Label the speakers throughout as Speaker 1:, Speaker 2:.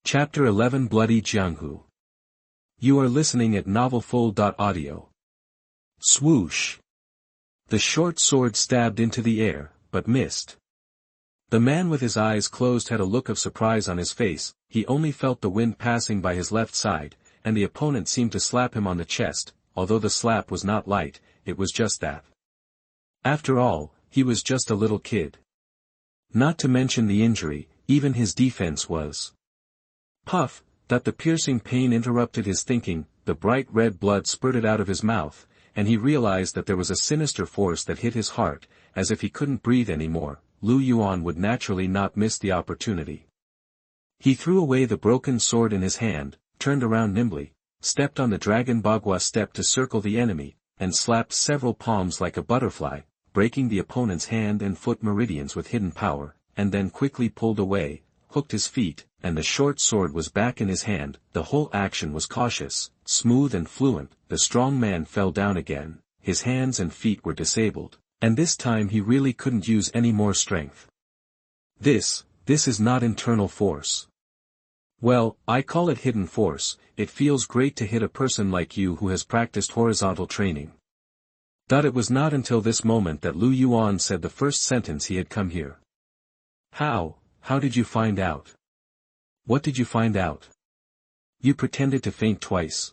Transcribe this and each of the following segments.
Speaker 1: Chapter 11 Bloody Jianghu. You are listening at novelfull.audio. Swoosh. The short sword stabbed into the air, but missed. The man with his eyes closed had a look of surprise on his face. He only felt the wind passing by his left side, and the opponent seemed to slap him on the chest. Although the slap was not light, it was just that. After all, he was just a little kid. Not to mention the injury, even his defense was. Puff, that the piercing pain interrupted his thinking. The bright red blood spurted out of his mouth, and he realized that there was a sinister force that hit his heart. As if he couldn't breathe anymore, Yuan would naturally not miss the opportunity. He threw away the broken sword in his hand, turned around nimbly, stepped on the dragon bagua step to circle the enemy, and slapped several palms like a butterfly, breaking the opponent's hand and foot meridians with hidden power, and then quickly pulled away, hooked his feet, and the short sword was back in his hand. The whole action was cautious, smooth and fluent. The strong man fell down again, his hands and feet were disabled, and this time he really couldn't use any more strength. This is not internal force. Well, I call it hidden force. It feels great to hit a person like you who has practiced horizontal training. It was not until this moment that Yuan said the first sentence he had come here. How did you find out? What did you find out? You pretended to faint twice.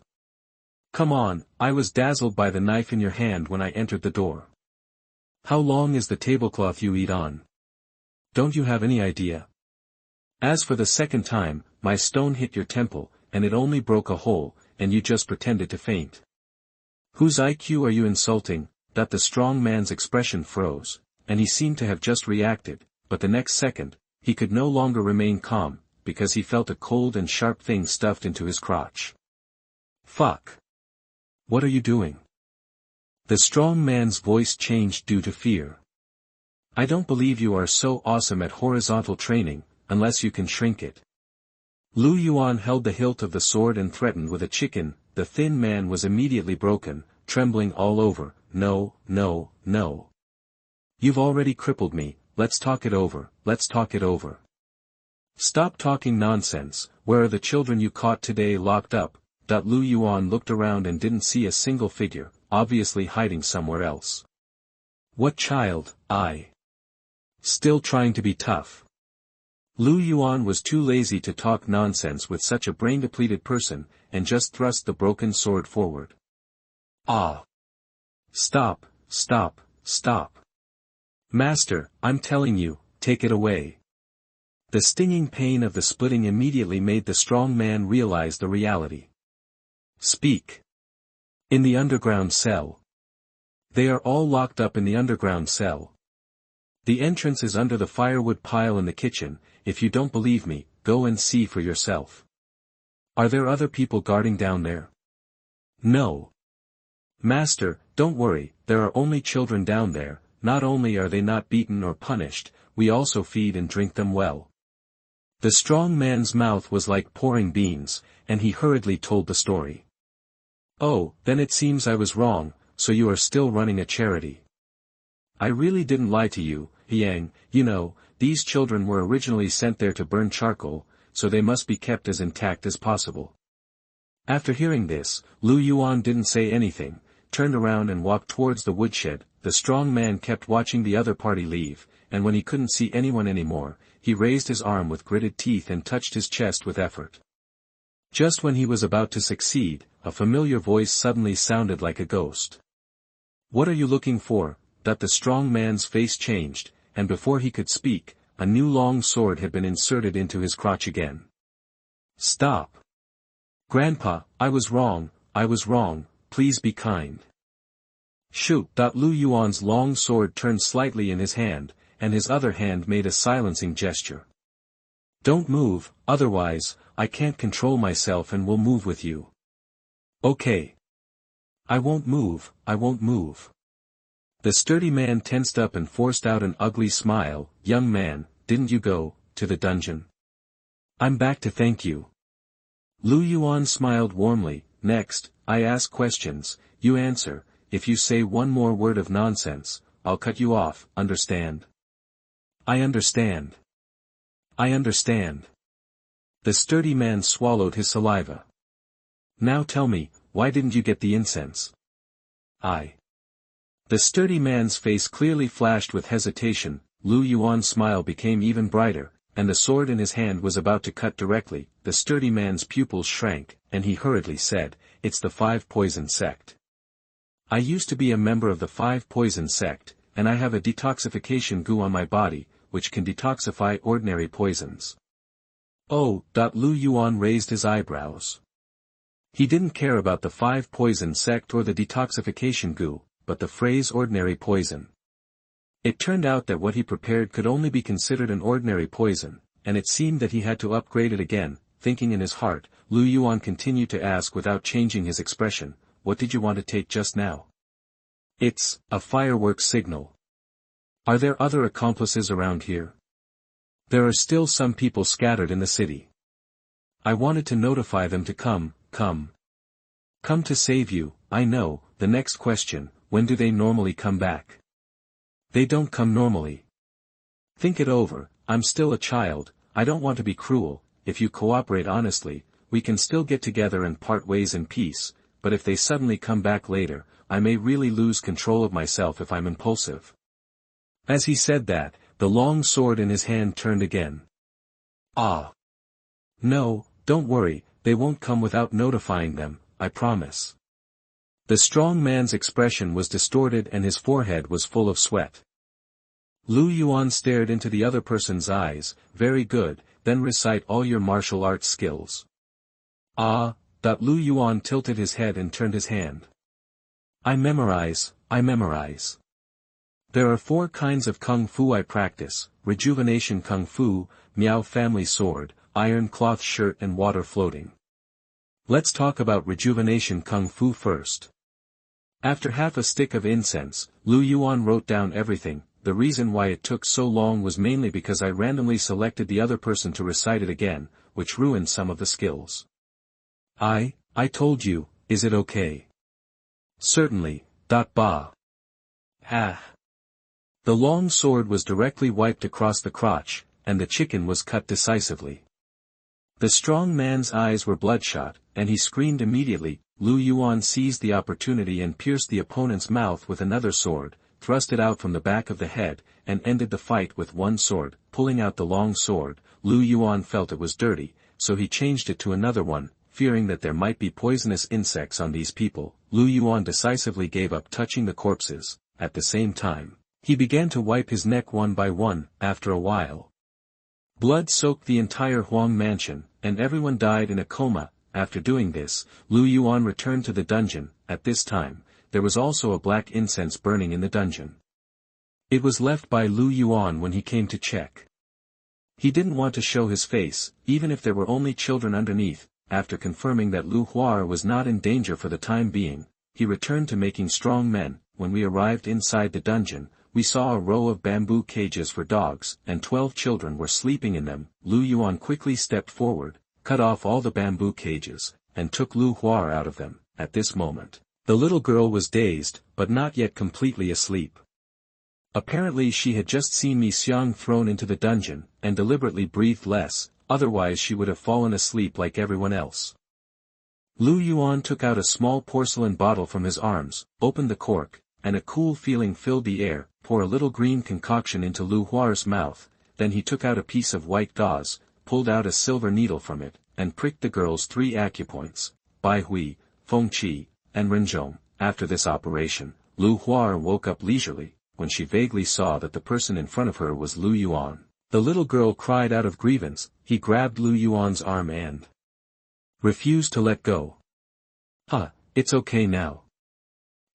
Speaker 1: Come on, I was dazzled by the knife in your hand when I entered the door. How long is the tablecloth you eat on? Don't you have any idea? As for the second time, my stone hit your temple, and it only broke a hole, and you just pretended to faint. Whose IQ are you insulting? The strong man's expression froze, and he seemed to have just reacted, but the next second, he could no longer remain calm, because he felt a cold and sharp thing stuffed into his crotch. Fuck. What are you doing? The strong man's voice changed due to fear. I don't believe you are so awesome at horizontal training, unless you can shrink it. Yuan held the hilt of the sword and threatened with a chicken. The thin man was immediately broken, trembling all over. No. You've already crippled me, let's talk it over. Stop talking nonsense. Where are the children you caught today locked up? Yuan looked around and didn't see a single figure, obviously hiding somewhere else. What child? Still trying to be tough. Yuan was too lazy to talk nonsense with such a brain-depleted person, and just thrust the broken sword forward. Stop. Master, I'm telling you, take it away. The stinging pain of the splitting immediately made the strong man realize the reality. Speak. In the underground cell. They are all locked up in the underground cell. The entrance is under the firewood pile in the kitchen. If you don't believe me, go and see for yourself. Are there other people guarding down there? No. Master, don't worry, there are only children down there. Not only are they not beaten or punished, we also feed and drink them well. The strong man's mouth was like pouring beans, and he hurriedly told the story. Oh, then it seems I was wrong, so you are still running a charity. I really didn't lie to you, Yang. These children were originally sent there to burn charcoal, so they must be kept as intact as possible. After hearing this, Yuan didn't say anything, turned around and walked towards the woodshed. The strong man kept watching the other party leave, and when he couldn't see anyone anymore, he raised his arm with gritted teeth and touched his chest with effort. Just when he was about to succeed, a familiar voice suddenly sounded like a ghost. What are you looking for? The strong man's face changed, and before he could speak, a new long sword had been inserted into his crotch again. Stop. Grandpa, I was wrong, please be kind. Shoot. Yuan's long sword turned slightly in his hand, and his other hand made a silencing gesture. Don't move, otherwise, I can't control myself and will move with you. Okay. I won't move. The sturdy man tensed up and forced out an ugly smile. Young man, didn't you go to the dungeon? I'm back to thank you. Yuan smiled warmly. Next, I ask questions, you answer. If you say one more word of nonsense, I'll cut you off, understand? I understand. The sturdy man swallowed his saliva. Now tell me, why didn't you get the incense? The sturdy man's face clearly flashed with hesitation. Lu Yuan's smile became even brighter, and the sword in his hand was about to cut directly. The sturdy man's pupils shrank, and he hurriedly said, "It's the Five Poison Sect. I used to be a member of the Five Poison Sect, and I have a detoxification goo on my body, which can detoxify ordinary poisons." Oh, Lu Yuan raised his eyebrows. He didn't care about the Five Poison Sect or the detoxification goo, but the phrase ordinary poison. It turned out that what he prepared could only be considered an ordinary poison, and it seemed that he had to upgrade it again. Thinking in his heart, Lu Yuan continued to ask without changing his expression, "What did you want to take just now?" "It's a fireworks signal. Are there other accomplices around here?" "There are still some people scattered in the city. I wanted to notify them to come to save you." "I know. The next question, when do they normally come back?" "They don't come normally. Think it over. I'm still a child. I don't want to be cruel. If you cooperate honestly, we can still get together and part ways in peace, but if they suddenly come back later, I may really lose control of myself if I'm impulsive." As he said that, the long sword in his hand turned again. "No, don't worry, they won't come without notifying them, I promise." The strong man's expression was distorted and his forehead was full of sweat. Lu Yuan stared into the other person's eyes. "Very good, then recite all your martial arts skills." Lu Yuan tilted his head and turned his hand. I memorize. There are 4 kinds of kung fu I practice: rejuvenation kung fu, Miao family sword, iron cloth shirt and water floating. Let's talk about rejuvenation kung fu first. After half a stick of incense, Lu Yuan wrote down everything. The reason why it took so long was mainly because I randomly selected the other person to recite it again, which ruined some of the skills. I told you, is it okay? Certainly. The long sword was directly wiped across the crotch, and the chicken was cut decisively. The strong man's eyes were bloodshot, and he screamed immediately. Lu Yuan seized the opportunity and pierced the opponent's mouth with another sword, thrust it out from the back of the head, and ended the fight with one sword. Pulling out the long sword, Lu Yuan felt it was dirty, so he changed it to another one. Fearing that there might be poisonous insects on these people, Lu Yuan decisively gave up touching the corpses. At the same time, he began to wipe his neck one by one. After a while, blood soaked the entire Huang mansion, and everyone died in a coma. After doing this, Lu Yuan returned to the dungeon. At this time, there was also a black incense burning in the dungeon. It was left by Lu Yuan when he came to check. He didn't want to show his face, even if there were only children underneath. After confirming that Lu Huar was not in danger for the time being, he returned to making strong men. When we arrived inside the dungeon, we saw a row of bamboo cages for dogs, and 12 children were sleeping in them. Lu Yuan quickly stepped forward, cut off all the bamboo cages, and took Lu Huar out of them. At this moment, the little girl was dazed, but not yet completely asleep. Apparently she had just seen me Xiang thrown into the dungeon, and deliberately breathed less, otherwise she would have fallen asleep like everyone else. Lu Yuan took out a small porcelain bottle from his arms, opened the cork, and a cool feeling filled the air. Pour a little green concoction into Lu Huar's mouth, then he took out a piece of white gauze, pulled out a silver needle from it, and pricked the girl's 3 acupoints, Bai Hui, Feng Qi, and Renzhong. After this operation, Lu Huar woke up leisurely. When she vaguely saw that the person in front of her was Lu Yuan, the little girl cried out of grievance. He grabbed Lu Yuan's arm and refused to let go. It's okay now.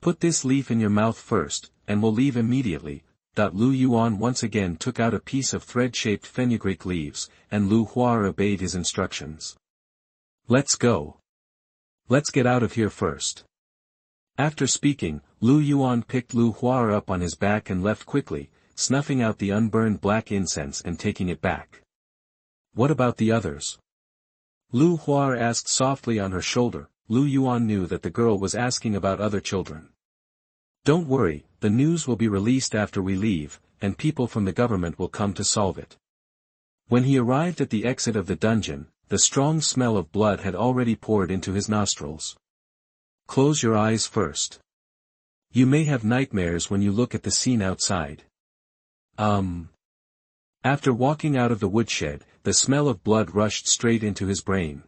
Speaker 1: Put this leaf in your mouth first, and we'll leave immediately. Lu Yuan once again took out a piece of thread-shaped fenugreek leaves, and Lu Huar obeyed his instructions. Let's go. Let's get out of here first. After speaking, Lu Yuan picked Lu Huar up on his back and left quickly, snuffing out the unburned black incense and taking it back. What about the others? Lu Huar asked softly on her shoulder. Lu Yuan knew that the girl was asking about other children. Don't worry, the news will be released after we leave, and people from the government will come to solve it. When he arrived at the exit of the dungeon, the strong smell of blood had already poured into his nostrils. Close your eyes first. You may have nightmares when you look at the scene outside. After walking out of the woodshed, the smell of blood rushed straight into his brain.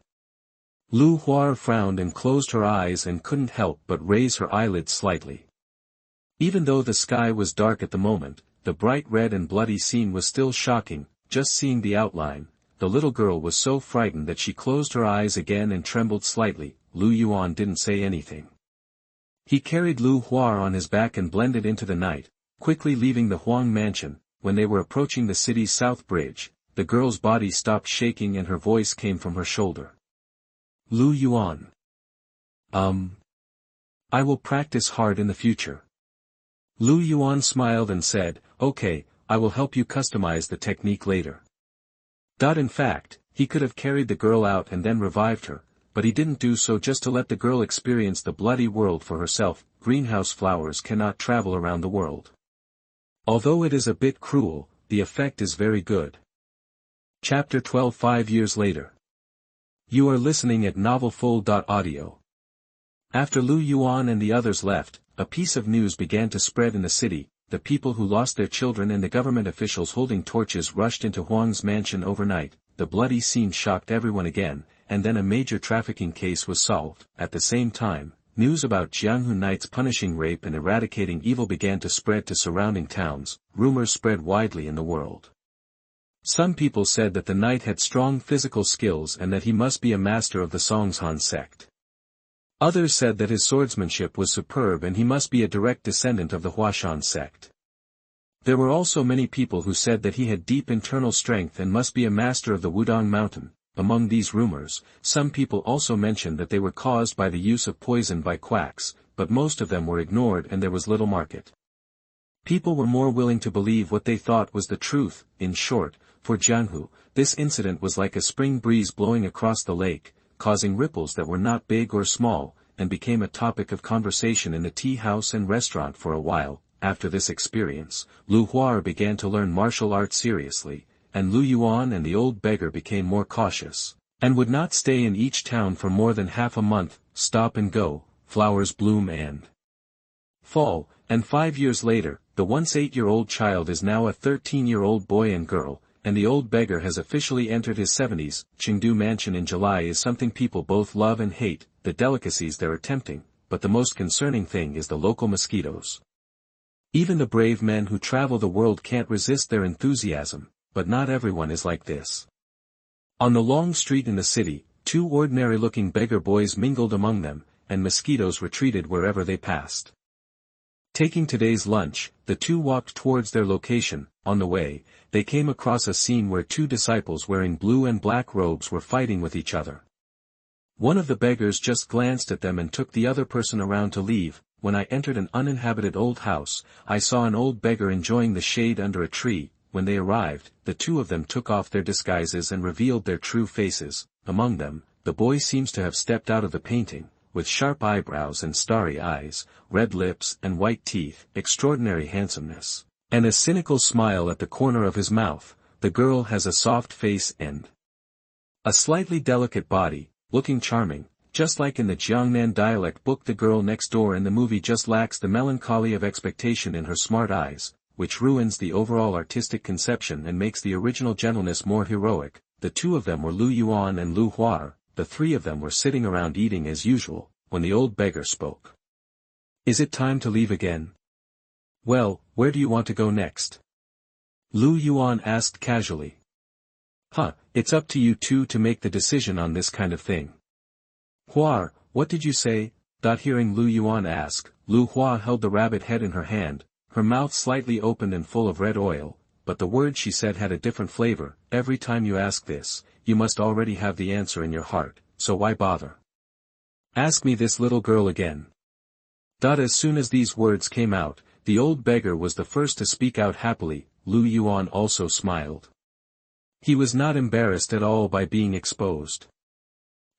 Speaker 1: Lu Hua frowned and closed her eyes and couldn't help but raise her eyelids slightly. Even though the sky was dark at the moment, the bright red and bloody scene was still shocking. Just seeing the outline, the little girl was so frightened that she closed her eyes again and trembled slightly. Lu Yuan didn't say anything. He carried Lu Hua on his back and blended into the night, quickly leaving the Huang mansion. When they were approaching the city's south bridge, the girl's body stopped shaking and her voice came from her shoulder. Lu Yuan. I will practice hard in the future. Lu Yuan smiled and said, okay, I will help you customize the technique later. In fact, he could have carried the girl out and then revived her, but he didn't do so just to let the girl experience the bloody world for herself. Greenhouse flowers cannot travel around the world. Although it is a bit cruel, the effect is very good. Chapter 12 5 years later. You are listening at NovelFull.audio. After Lu Yuan and the others left, a piece of news began to spread in the city. The people who lost their children and the government officials holding torches rushed into Huang's mansion overnight. The bloody scene shocked everyone again, and then a major trafficking case was solved. At the same time, news about Jianghu knights punishing rape and eradicating evil began to spread to surrounding towns. Rumors spread widely in the world. Some people said that the knight had strong physical skills and that he must be a master of the Xuanhuan sect. Others said that his swordsmanship was superb and he must be a direct descendant of the Huashan sect. There were also many people who said that he had deep internal strength and must be a master of the Wudong mountain. Among these rumors, some people also mentioned that they were caused by the use of poison by quacks, but most of them were ignored and there was little market. People were more willing to believe what they thought was the truth. In short, for Jianghu, this incident was like a spring breeze blowing across the lake, causing ripples that were not big or small, and became a topic of conversation in the tea house and restaurant for a while. After this experience, Lu Hua began to learn martial arts seriously, and Lu Yuan and the old beggar became more cautious, and would not stay in each town for more than half a month. Stop and go, flowers bloom and fall, and 5 years later, the once 8-year-old child is now a 13-year-old boy and girl, and the old beggar has officially entered his 70s. Chengdu Mansion in July is something people both love and hate. The delicacies there are tempting, but the most concerning thing is the local mosquitoes. Even the brave men who travel the world can't resist their enthusiasm, but not everyone is like this. On the long street in the city, 2 ordinary-looking beggar boys mingled among them, and mosquitoes retreated wherever they passed. Taking today's lunch, the 2 walked towards their location. On the way, they came across a scene where 2 disciples wearing blue and black robes were fighting with each other. One of the beggars just glanced at them and took the other person around to leave. When I entered an uninhabited old house, I saw an old beggar enjoying the shade under a tree. When they arrived, the 2 of them took off their disguises and revealed their true faces. Among them, the boy seems to have stepped out of the painting, with sharp eyebrows and starry eyes, red lips and white teeth, extraordinary handsomeness, and a cynical smile at the corner of his mouth. The girl has a soft face and a slightly delicate body, looking charming. Just like in the Jiangnan dialect book, the girl next door in the movie just lacks the melancholy of expectation in her smart eyes, which ruins the overall artistic conception and makes the original gentleness more heroic. The 2 of them were Lu Yuan and Lu Hua. The 3 of them were sitting around eating as usual, when the old beggar spoke. Is it time to leave again? Well, where do you want to go next? Lu Yuan asked casually. It's up to you 2 to make the decision on this kind of thing. Hua, what did you say? Hearing Lu Yuan ask, Lu Hua held the rabbit head in her hand, her mouth slightly opened and full of red oil, but the words she said had a different flavor. Every time you ask this, you must already have the answer in your heart, so why bother? Ask me this, little girl, again. As soon as these words came out, the old beggar was the first to speak out happily. Lu Yuan also smiled. He was not embarrassed at all by being exposed.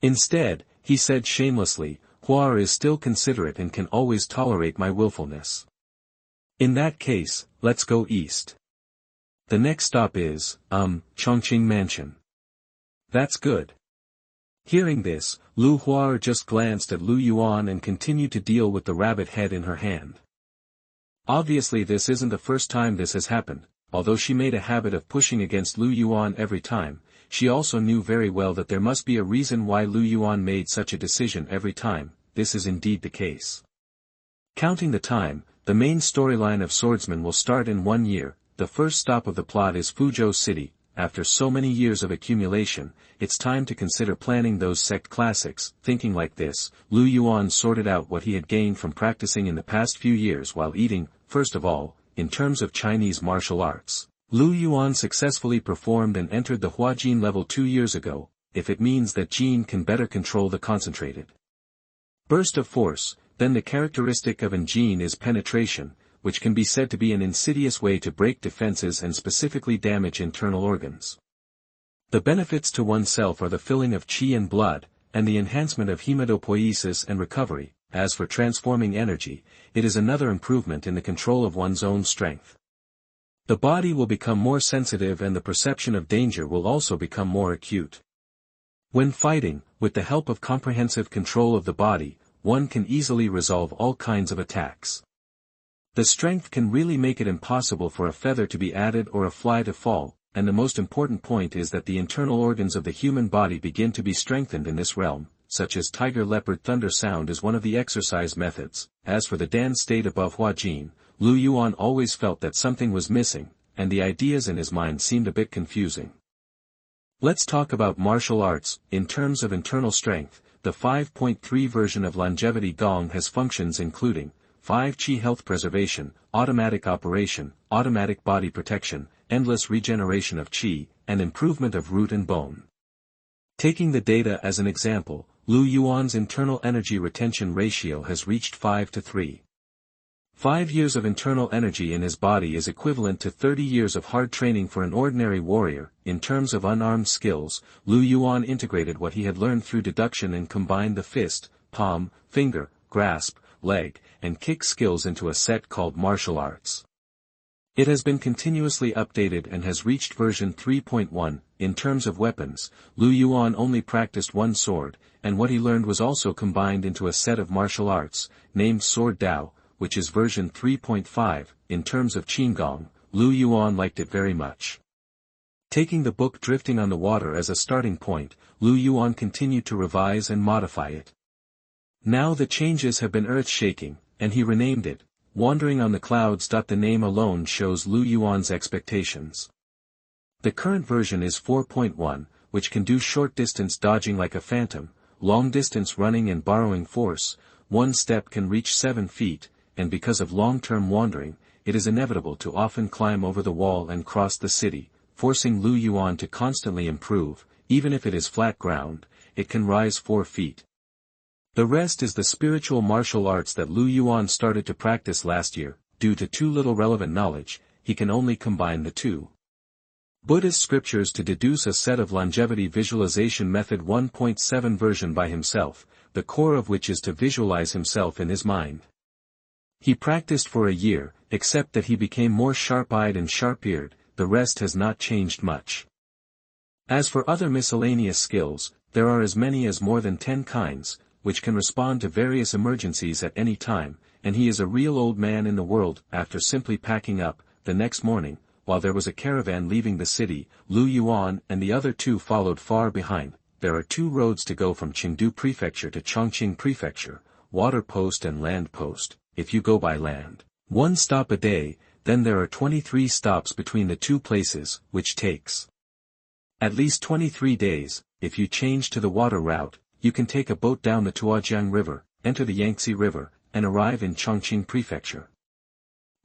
Speaker 1: Instead, he said shamelessly, Hua is still considerate and can always tolerate my willfulness. In that case, let's go east. The next stop is, Chongqing Mansion. That's good. Hearing this, Lu Huar just glanced at Lu Yuan and continued to deal with the rabbit head in her hand. Obviously this isn't the first time this has happened, although she made a habit of pushing against Lu Yuan every time. She also knew very well that there must be a reason why Lu Yuan made such a decision every time. This is indeed the case. Counting the time, the main storyline of Swordsman will start in 1 year. The first stop of the plot is Fuzhou City. After so many years of accumulation, it's time to consider planning those sect classics. Thinking like this, Lu Yuan sorted out what he had gained from practicing in the past few years while eating. First of all, in terms of Chinese martial arts, Lu Yuan successfully performed and entered the Huajin level 2 years ago, if it means that Jin can better control the concentrated burst of force. Then the characteristic of an Jin is penetration, which can be said to be an insidious way to break defenses and specifically damage internal organs. The benefits to oneself are the filling of qi and blood, and the enhancement of hematopoiesis and recovery. As for transforming energy, it is another improvement in the control of one's own strength. The body will become more sensitive and the perception of danger will also become more acute. When fighting, with the help of comprehensive control of the body, one can easily resolve all kinds of attacks. The strength can really make it impossible for a feather to be added or a fly to fall, and the most important point is that the internal organs of the human body begin to be strengthened in this realm, such as tiger leopard thunder sound is one of the exercise methods. As for the Dan state above Huajin, Lu Yuan always felt that something was missing, and the ideas in his mind seemed a bit confusing. Let's talk about martial arts. In terms of internal strength, the 5.3 version of longevity Gong has functions including 5 Qi health preservation, automatic operation, automatic body protection, endless regeneration of Qi, and improvement of root and bone. Taking the data as an example, Lu Yuan's internal energy retention ratio has reached 5:3. 5 years of internal energy in his body is equivalent to 30 years of hard training for an ordinary warrior. In terms of unarmed skills, Lu Yuan integrated what he had learned through deduction and combined the fist, palm, finger, grasp, leg, and kick skills into a set called martial arts. It has been continuously updated and has reached version 3.1. In terms of weapons, Lu Yuan only practiced one sword, and what he learned was also combined into a set of martial arts, named Sword Dao, which is version 3.5. In terms of Qigong, Lu Yuan liked it very much. Taking the book Drifting on the Water as a starting point, Lu Yuan continued to revise and modify it. Now the changes have been earth-shaking, and he renamed it, Wandering on the Clouds. The name alone shows Lu Yuan's expectations. The current version is 4.1, which can do short-distance dodging like a phantom, long-distance running and borrowing force. One step can reach 7 feet, and because of long-term wandering, it is inevitable to often climb over the wall and cross the city, forcing Lu Yuan to constantly improve. Even if it is flat ground, it can rise 4 feet. The rest is the spiritual martial arts that Lu Yuan started to practice last year. Due to too little relevant knowledge, he can only combine the two Buddhist scriptures to deduce a set of longevity visualization method 1.7 version by himself, the core of which is to visualize himself in his mind. He practiced for a year, except that he became more sharp-eyed and sharp-eared. The rest has not changed much. As for other miscellaneous skills, there are as many as more than 10 kinds, which can respond to various emergencies at any time, and he is a real old man in the world. After simply packing up, the next morning, while there was a caravan leaving the city, Lu Yuan and the other two followed far behind. There are 2 roads to go from Chengdu Prefecture to Chongqing Prefecture, water post and land post. If you go by land, 1 stop a day, then there are 23 stops between the 2 places, which takes at least 23 days. If you change to the water route, you can take a boat down the Tuojiang River, enter the Yangtze River, and arrive in Chongqing Prefecture.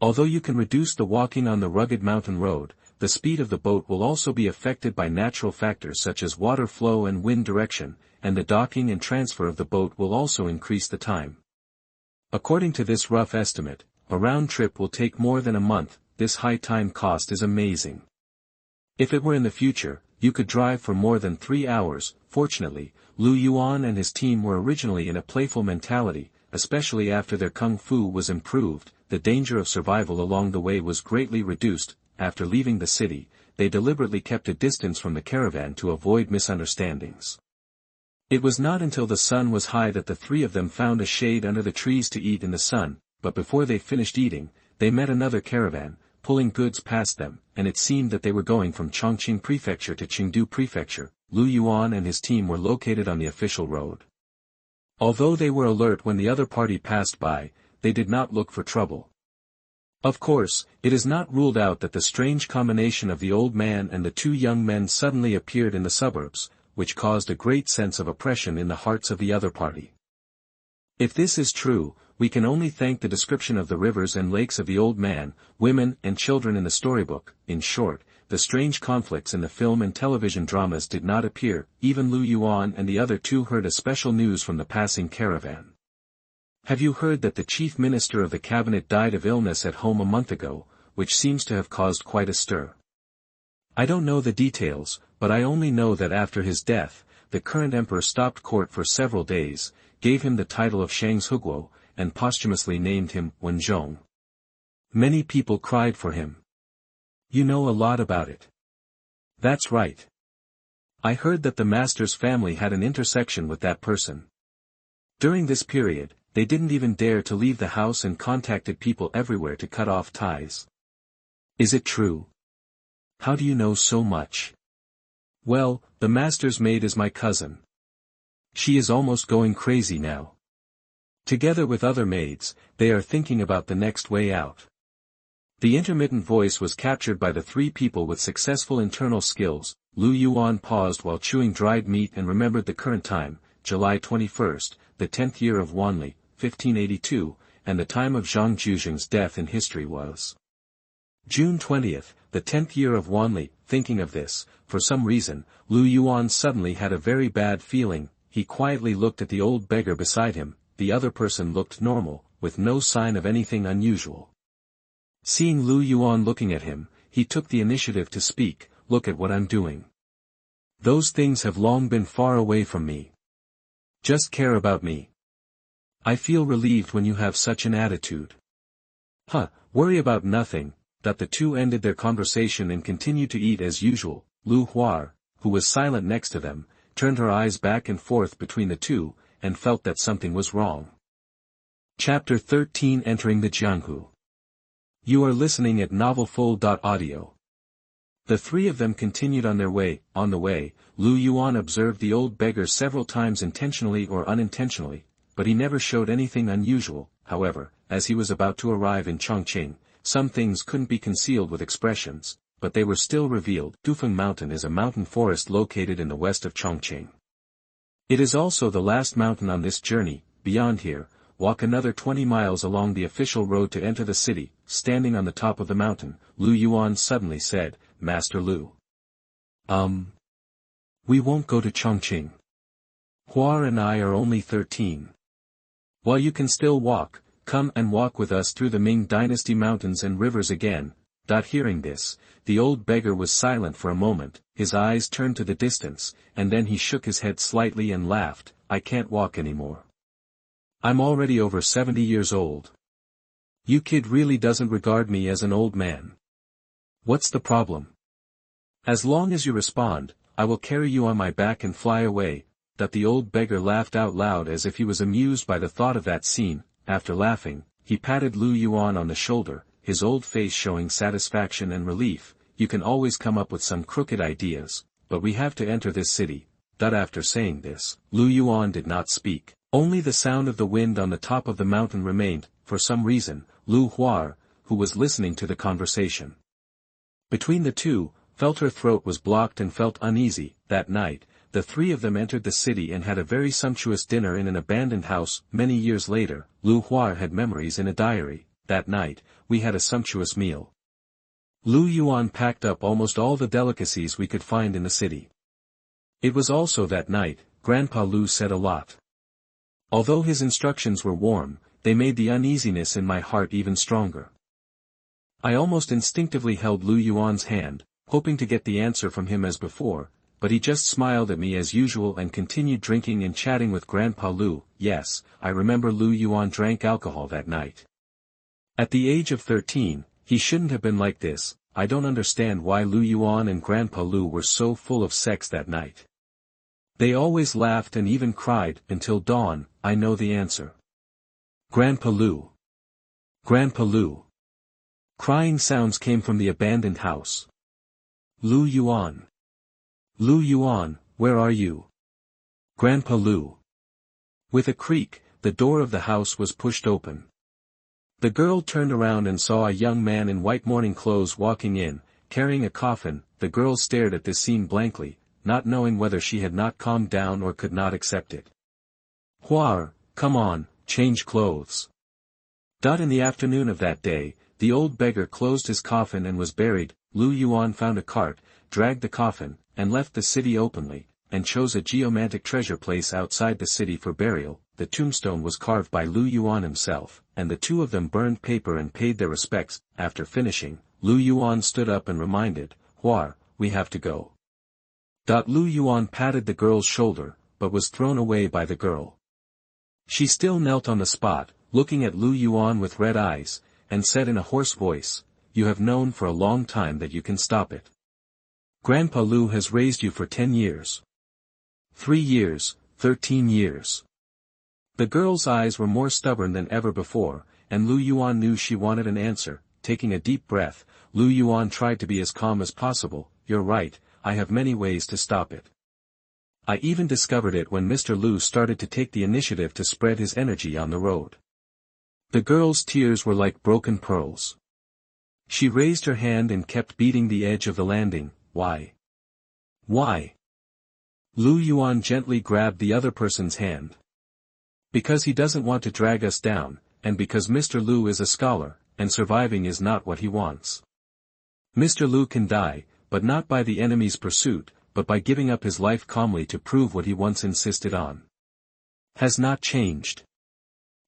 Speaker 1: Although you can reduce the walking on the rugged mountain road, the speed of the boat will also be affected by natural factors such as water flow and wind direction, and the docking and transfer of the boat will also increase the time. According to this rough estimate, a round trip will take more than a month. This high time cost is amazing. If it were in the future, you could drive for more than 3 hours. Fortunately, Lu Yuan and his team were originally in a playful mentality, especially after their kung fu was improved. The danger of survival along the way was greatly reduced. After leaving the city, they deliberately kept a distance from the caravan to avoid misunderstandings. It was not until the sun was high that the three of them found a shade under the trees to eat in the sun, but before they finished eating, they met another caravan, pulling goods past them, and it seemed that they were going from Chongqing Prefecture to Chengdu Prefecture. Lu Yuan and his team were located on the official road. Although they were alert when the other party passed by, they did not look for trouble. Of course, it is not ruled out that the strange combination of the old man and the two young men suddenly appeared in the suburbs, which caused a great sense of oppression in the hearts of the other party. If this is true, we can only thank the description of the rivers and lakes of the old man, women and children in the storybook. In short, the strange conflicts in the film and television dramas did not appear. Even Lu Yuan and the other two heard a special news from the passing caravan. Have you heard that the chief minister of the cabinet died of illness at home a month ago, which seems to have caused quite a stir? I don't know the details, but I only know that after his death, the current emperor stopped court for several days, gave him the title of Shangshiguo, and posthumously named him Wenzhong. Many people cried for him. You know a lot about it. That's right. I heard that the master's family had an intersection with that person. During this period, they didn't even dare to leave the house and contacted people everywhere to cut off ties. Is it true? How do you know so much? Well, the master's maid is my cousin. She is almost going crazy now. Together with other maids, they are thinking about the next way out. The intermittent voice was captured by the three people with successful internal skills. Lu Yuan paused while chewing dried meat and remembered the current time, July 21st, the 10th year of Wanli, 1582, and the time of Zhang Juzheng's death in history was June 20th, the 10th year of Wanli. Thinking of this, for some reason, Lu Yuan suddenly had a very bad feeling. He quietly looked at the old beggar beside him. The other person looked normal, with no sign of anything unusual. Seeing Lu Yuan looking at him, he took the initiative to speak. Look at what I'm doing. Those things have long been far away from me. Just care about me. I feel relieved when you have such an attitude. Worry about nothing. That the two ended their conversation and continued to eat as usual. Lu Huar, who was silent next to them, turned her eyes back and forth between the two, and felt that something was wrong. Chapter 13 Entering the Jianghu. You are listening at NovelFull.audio. The three of them continued on their way. On the way, Lu Yuan observed the old beggar several times intentionally or unintentionally, but he never showed anything unusual. However, as he was about to arrive in Chongqing, some things couldn't be concealed with expressions, but they were still revealed. Dufeng Mountain is a mountain forest located in the west of Chongqing. It is also the last mountain on this journey. Beyond here, walk another 20 miles along the official road to enter the city. Standing on the top of the mountain, Lu Yuan suddenly said, Master Lu. We won't go to Chongqing. Huar and I are only 13. While you can still walk, come and walk with us through the Ming Dynasty mountains and rivers again. Hearing this, the old beggar was silent for a moment, his eyes turned to the distance, and then he shook his head slightly and laughed. I can't walk anymore. I'm already over 70 years old. You kid really doesn't regard me as an old man. What's the problem? As long as you respond, I will carry you on my back and fly away. The old beggar laughed out loud as if he was amused by the thought of that scene. After laughing, he patted Lu Yuan on the shoulder, his old face showing satisfaction and relief. You can always come up with some crooked ideas, but we have to enter this city. After saying this, Lu Yuan did not speak. Only the sound of the wind on the top of the mountain remained. For some reason, Lu Huar, who was listening to the conversation between the two, felt her throat was blocked and felt uneasy. That night, the three of them entered the city and had a very sumptuous dinner in an abandoned house. Many years later, Lu Huar had memories in a diary. That night, we had a sumptuous meal. Lu Yuan packed up almost all the delicacies we could find in the city. It was also that night, Grandpa Lu said a lot. Although his instructions were warm, they made the uneasiness in my heart even stronger. I almost instinctively held Lu Yuan's hand, hoping to get the answer from him as before, but he just smiled at me as usual and continued drinking and chatting with Grandpa Lu. Yes, I remember Lu Yuan drank alcohol that night. At the age of 13, he shouldn't have been like this. I don't understand why Lu Yuan and Grandpa Lu were so full of sex that night. They always laughed and even cried, until dawn. I know the answer. Grandpa Lu. Grandpa Lu. Crying sounds came from the abandoned house. Lu Yuan. Lu Yuan, where are you? Grandpa Lu. With a creak, the door of the house was pushed open. The girl turned around and saw a young man in white mourning clothes walking in, carrying a coffin. The girl stared at this scene blankly, not knowing whether she had not calmed down or could not accept it. Huar, come on, change clothes. In the afternoon of that day, the old beggar closed his coffin and was buried. Lu Yuan found a cart, dragged the coffin, and left the city openly, and chose a geomantic treasure place outside the city for burial. The tombstone was carved by Lu Yuan himself, and the two of them burned paper and paid their respects. After finishing, Lu Yuan stood up and reminded, Huar, we have to go. Lu Yuan patted the girl's shoulder, but was thrown away by the girl. She still knelt on the spot, looking at Lu Yuan with red eyes, and said in a hoarse voice, you have known for a long time that you can stop it. Grandpa Lu has raised you for 10 years. 3 years, 13 years. The girl's eyes were more stubborn than ever before, and Lu Yuan knew she wanted an answer. Taking a deep breath, Lu Yuan tried to be as calm as possible. You're right, I have many ways to stop it. I even discovered it when Mr. Lu started to take the initiative to spread his energy on the road. The girl's tears were like broken pearls. She raised her hand and kept beating the edge of the landing. Why? Why? Lu Yuan gently grabbed the other person's hand. Because he doesn't want to drag us down, and because Mr. Lu is a scholar, and surviving is not what he wants. Mr. Lu can die, but not by the enemy's pursuit, but by giving up his life calmly to prove what he once insisted on. Has not changed.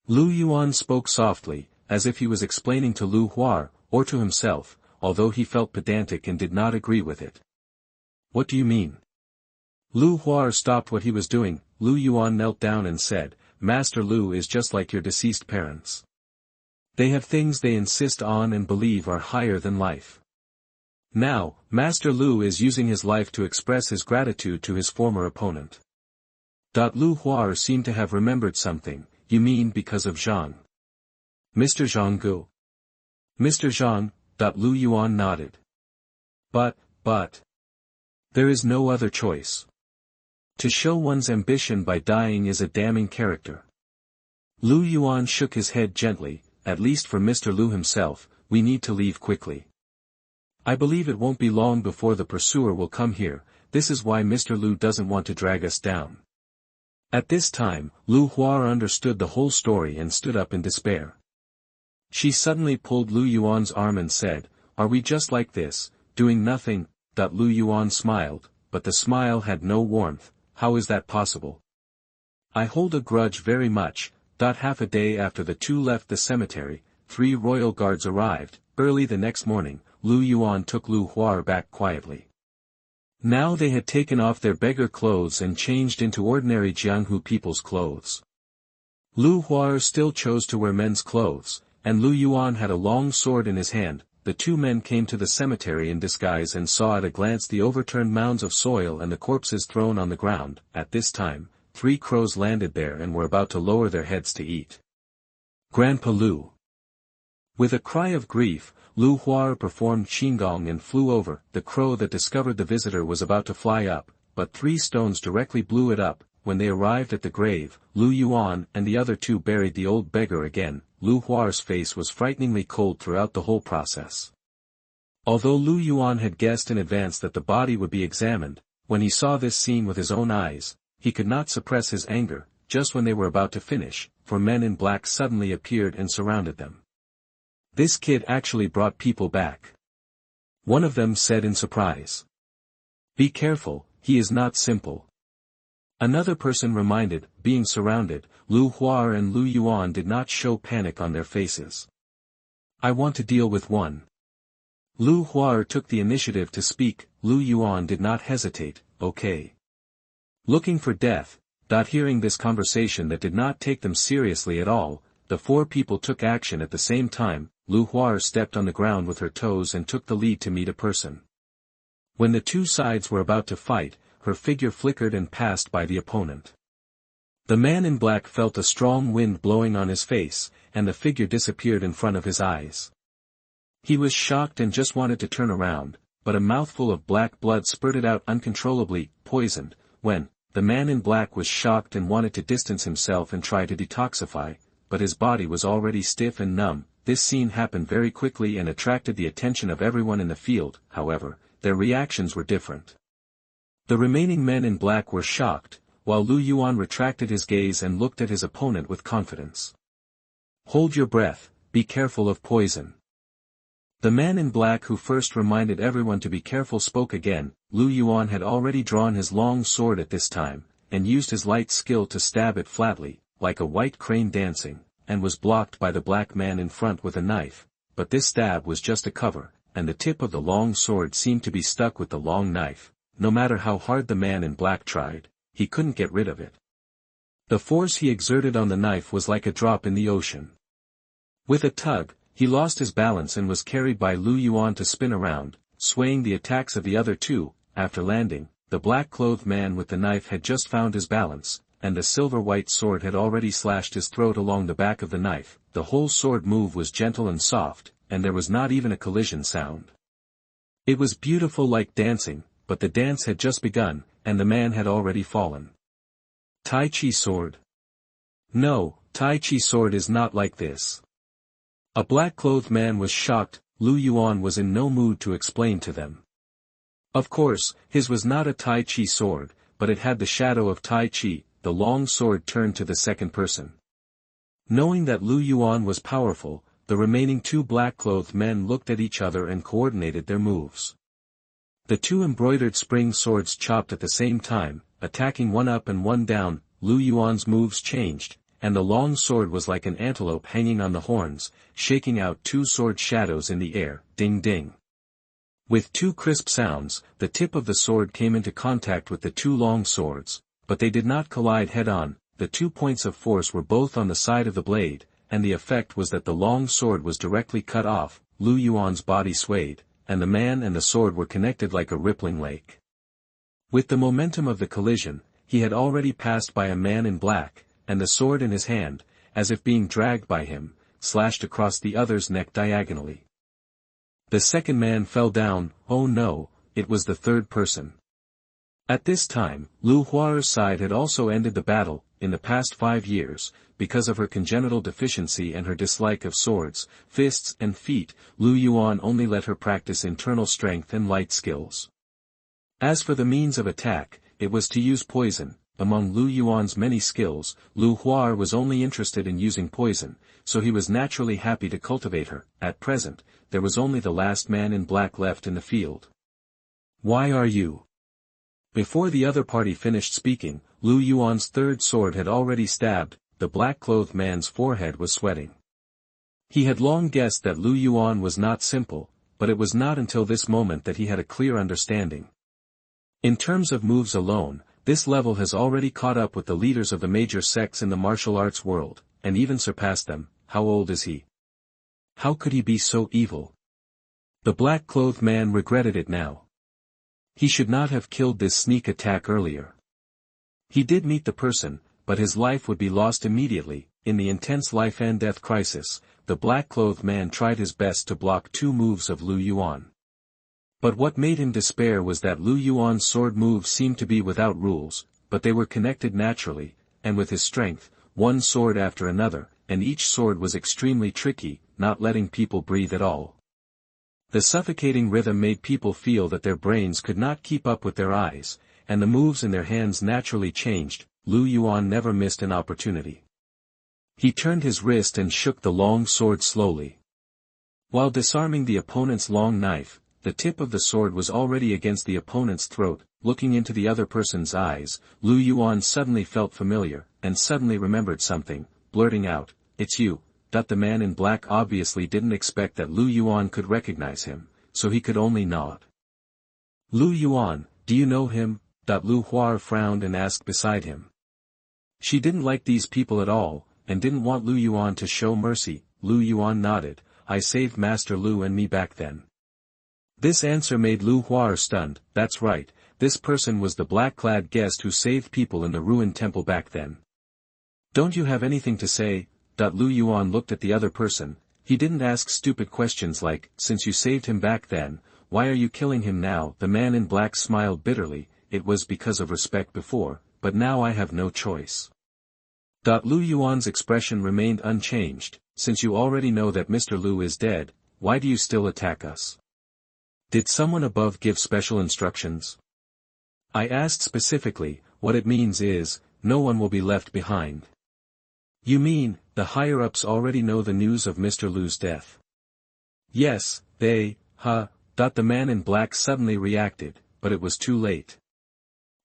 Speaker 1: Lu Yuan spoke softly, as if he was explaining to Lu Huar, or to himself, although he felt pedantic and did not agree with it. What do you mean? Lu Huar stopped what he was doing. Lu Yuan knelt down and said, Master Lu is just like your deceased parents. They have things they insist on and believe are higher than life. Now, Master Lu is using his life to express his gratitude to his former opponent. Lu Huar seemed to have remembered something. You mean because of Zhang? Mr. Jianghu? Mr. Zhang, Lu Yuan nodded. But. There is no other choice. To show one's ambition by dying is a damning character. Lu Yuan shook his head gently. At least for Mr. Lu himself, we need to leave quickly. I believe it won't be long before the pursuer will come here. This is why Mr. Lu doesn't want to drag us down. At this time, Lu Huar understood the whole story and stood up in despair. She suddenly pulled Lu Yuan's arm and said, Are we just like this, doing nothing? Lu Yuan smiled, but the smile had no warmth. How is that possible? I hold a grudge very much. Half a day after the two left the cemetery, 3 royal guards arrived. Early the next morning, Lu Yuan took Lu Huar back quietly. Now they had taken off their beggar clothes and changed into ordinary Jianghu people's clothes. Lu Huar still chose to wear men's clothes, and Lu Yuan had a long sword in his hand. The two men came to the cemetery in disguise and saw at a glance the overturned mounds of soil and the corpses thrown on the ground. At this time, 3 crows landed there and were about to lower their heads to eat. Grandpa Lu. With a cry of grief, Lu Huar performed qigong and flew over. The crow that discovered the visitor was about to fly up, but 3 stones directly blew it up. When they arrived at the grave, Lu Yuan and the other 2 buried the old beggar again. Lu Huar's face was frighteningly cold throughout the whole process. Although Lu Yuan had guessed in advance that the body would be examined, when he saw this scene with his own eyes, he could not suppress his anger. Just when they were about to finish, 4 men in black suddenly appeared and surrounded them. This kid actually brought people back. One of them said in surprise. Be careful, he is not simple. Another person reminded, being surrounded, Lu Huar and Lu Yuan did not show panic on their faces. I want to deal with one. Lu Huar took the initiative to speak. Lu Yuan did not hesitate. Okay. Looking for death. Hearing this conversation that did not take them seriously at all, the 4 people took action at the same time. Lu Huar stepped on the ground with her toes and took the lead to meet a person. When the 2 sides were about to fight, her figure flickered and passed by the opponent. The man in black felt a strong wind blowing on his face, and the figure disappeared in front of his eyes. He was shocked and just wanted to turn around, but a mouthful of black blood spurted out uncontrollably, poisoned. When the man in black was shocked and wanted to distance himself and try to detoxify, but his body was already stiff and numb. This scene happened very quickly and attracted the attention of everyone in the field. However, their reactions were different. The remaining men in black were shocked, while Lu Yuan retracted his gaze and looked at his opponent with confidence. "Hold your breath, be careful of poison." The man in black who first reminded everyone to be careful spoke again. Lu Yuan had already drawn his long sword at this time, and used his light skill to stab it flatly, like a white crane dancing, and was blocked by the black man in front with a knife, but this stab was just a cover, and the tip of the long sword seemed to be stuck with the long knife. No matter how hard the man in black tried, he couldn't get rid of it. The force he exerted on the knife was like a drop in the ocean. With a tug, he lost his balance and was carried by Lu Yuan to spin around, swaying the attacks of the other two. After landing, the black-clothed man with the knife had just found his balance, and the silver-white sword had already slashed his throat along the back of the knife. The whole sword move was gentle and soft, and there was not even a collision sound. It was beautiful like dancing, but the dance had just begun, and the man had already fallen. Tai Chi sword? No, Tai Chi sword is not like this. A black-clothed man was shocked. Lu Yuan was in no mood to explain to them. Of course, his was not a Tai Chi sword, but it had the shadow of Tai Chi. The long sword turned to the second person. Knowing that Lu Yuan was powerful, the remaining two black-clothed men looked at each other and coordinated their moves. The two embroidered spring swords chopped at the same time, attacking one up and one down. Lu Yuan's moves changed, and the long sword was like an antelope hanging on the horns, shaking out two sword shadows in the air. Ding ding. With two crisp sounds, the tip of the sword came into contact with the two long swords, but they did not collide head-on. The 2 points of force were both on the side of the blade, and the effect was that the long sword was directly cut off. Lu Yuan's body swayed, and the man and the sword were connected like a rippling lake. With the momentum of the collision, he had already passed by a man in black, and the sword in his hand, as if being dragged by him, slashed across the other's neck diagonally. The second man fell down. Oh no, it was the third person. At this time, Lu Hua's side had also ended the battle. In the past 5 years, because of her congenital deficiency and her dislike of swords, fists and feet, Lu Yuan only let her practice internal strength and light skills. As for the means of attack, it was to use poison. Among Lu Yuan's many skills, Lu Hua was only interested in using poison, so he was naturally happy to cultivate her. At present, there was only the last man in black left in the field. "Why are you?" Before the other party finished speaking, Lu Yuan's third sword had already stabbed. The black-clothed man's forehead was sweating. He had long guessed that Lu Yuan was not simple, but it was not until this moment that he had a clear understanding. In terms of moves alone, this level has already caught up with the leaders of the major sects in the martial arts world, and even surpassed them. How old is he? How could he be so evil? The black-clothed man regretted it now. He should not have killed this sneak attack earlier. He did meet the person, but his life would be lost immediately. In the intense life-and-death crisis, the black-clothed man tried his best to block 2 moves of Lu Yuan. But what made him despair was that Lu Yuan's sword moves seemed to be without rules, but they were connected naturally, and with his strength, one sword after another, and each sword was extremely tricky, not letting people breathe at all. The suffocating rhythm made people feel that their brains could not keep up with their eyes, and the moves in their hands naturally changed. Lu Yuan never missed an opportunity. He turned his wrist and shook the long sword slowly. While disarming the opponent's long knife, the tip of the sword was already against the opponent's throat. Looking into the other person's eyes, Lu Yuan suddenly felt familiar, and suddenly remembered something, blurting out, "It's you." The man in black obviously didn't expect that Lu Yuan could recognize him, so he could only nod. "Lu Yuan, do you know him?" Lu Hua frowned and asked beside him. She didn't like these people at all, and didn't want Lu Yuan to show mercy. Lu Yuan nodded. "I saved Master Lu and me back then." This answer made Lu Hua stunned. "That's right, this person was the black-clad guest who saved people in the ruined temple back then. Don't you have anything to say? Lu Yuan looked at the other person. He didn't ask stupid questions like, since you saved him back then, why are you killing him now? The man in black smiled bitterly. It was because of respect before, but now I have no choice. Lu Yuan's expression remained unchanged. Since you already know that Mr. Lu is dead, why do you still attack us? Did someone above give special instructions? I asked specifically. What it means is, no one will be left behind. You mean, the higher-ups already know the news of Mr. Lu's death? Yes, they, The man in black suddenly reacted, but it was too late.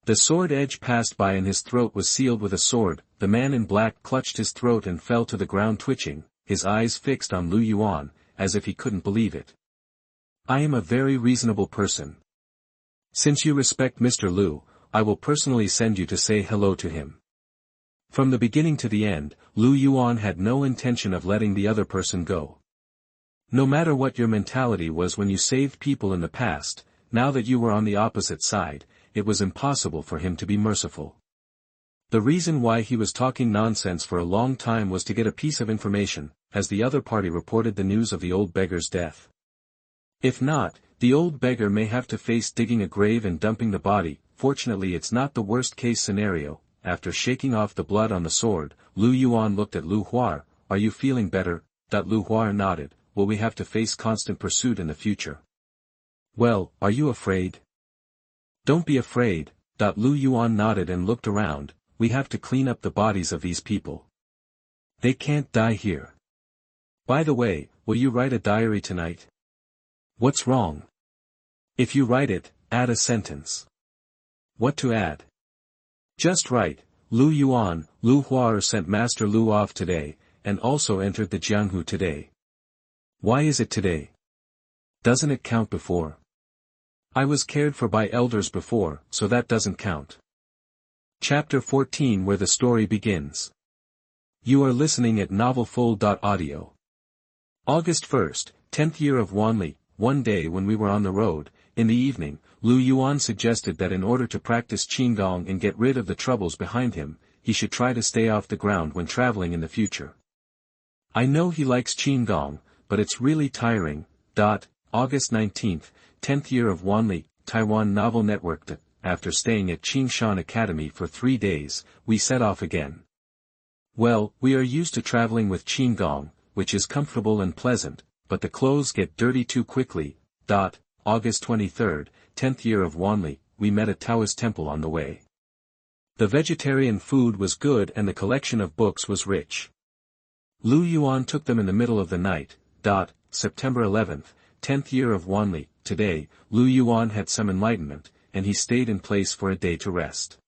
Speaker 1: The sword edge passed by and his throat was sealed with a sword. The man in black clutched his throat and fell to the ground twitching, his eyes fixed on Lu Yuan, as if he couldn't believe it. I am a very reasonable person. Since you respect Mr. Lu, I will personally send you to say hello to him. From the beginning to the end, Lu Yuan had no intention of letting the other person go. No matter what your mentality was when you saved people in the past, now that you were on the opposite side, it was impossible for him to be merciful. The reason why he was talking nonsense for a long time was to get a piece of information, as the other party reported the news of the old beggar's death. If not, the old beggar may have to face digging a grave and dumping the body. Fortunately, it's not the worst-case scenario. After shaking off the blood on the sword, Lu Yuan looked at Lu Huar. Are you feeling better? Lu Huar nodded. Will we have to face constant pursuit in the future? Well, are you afraid? Don't be afraid. Lu Yuan nodded and looked around. We have to clean up the bodies of these people. They can't die here. By the way, will you write a diary tonight? What's wrong? If you write it, add a sentence. What to add? Just write, Lu Yuan, Lu Huar sent Master Lu off today, and also entered the Jianghu today. Why is it today? Doesn't it count before? I was cared for by elders before, so that doesn't count. Chapter 14, where the story begins. You are listening at novelfull.audio. August 1st, 10th year of Wanli. One day when we were on the road, in the evening, Lu Yuan suggested that in order to practice Qigong and get rid of the troubles behind him, he should try to stay off the ground when traveling in the future. I know he likes Qigong, but it's really tiring. August 19th, 10th year of Wanli, Taiwan Novel Network. After staying at Qingshan Academy for 3 days, we set off again. Well, we are used to traveling with Qigong, which is comfortable and pleasant, but the clothes get dirty too quickly. August 23rd, 10th year of Wanli, we met a Taoist temple on the way. The vegetarian food was good and the collection of books was rich. Lu Yuan took them in the middle of the night. September 11th, 10th year of Wanli. Today, Lu Yuan had some enlightenment, and he stayed in place for a day to rest.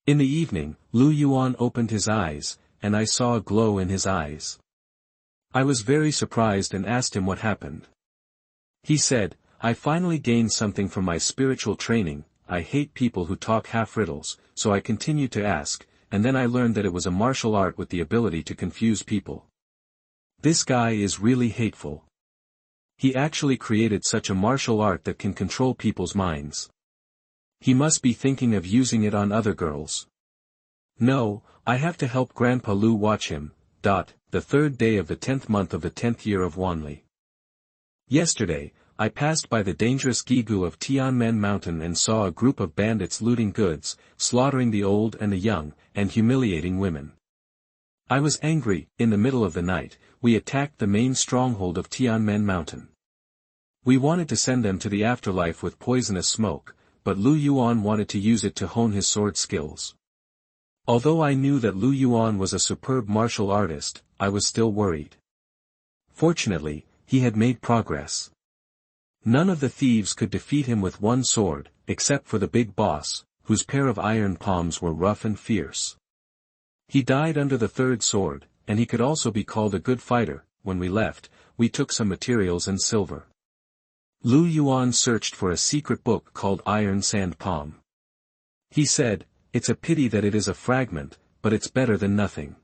Speaker 1: In the evening, Lu Yuan opened his eyes, and I saw a glow in his eyes. I was very surprised and asked him what happened. He said, I finally gained something from my spiritual training. I hate people who talk half-riddles, so I continued to ask, and then I learned that it was a martial art with the ability to confuse people. This guy is really hateful. He actually created such a martial art that can control people's minds. He must be thinking of using it on other girls. No, I have to help Grandpa Lu watch him. The third day of the 10th month of the 10th year of Wanli. Yesterday, I passed by the dangerous Gigu of Tianmen Mountain and saw a group of bandits looting goods, slaughtering the old and the young, and humiliating women. I was angry. In the middle of the night, we attacked the main stronghold of Tianmen Mountain. We wanted to send them to the afterlife with poisonous smoke, but Lu Yuan wanted to use it to hone his sword skills. Although I knew that Lu Yuan was a superb martial artist, I was still worried. Fortunately, he had made progress. None of the thieves could defeat him with one sword, except for the big boss, whose pair of iron palms were rough and fierce. He died under the third sword, and he could also be called a good fighter. When we left, we took some materials and silver. Lu Yuan searched for a secret book called Iron Sand Palm. He said, it's a pity that it is a fragment, but it's better than nothing.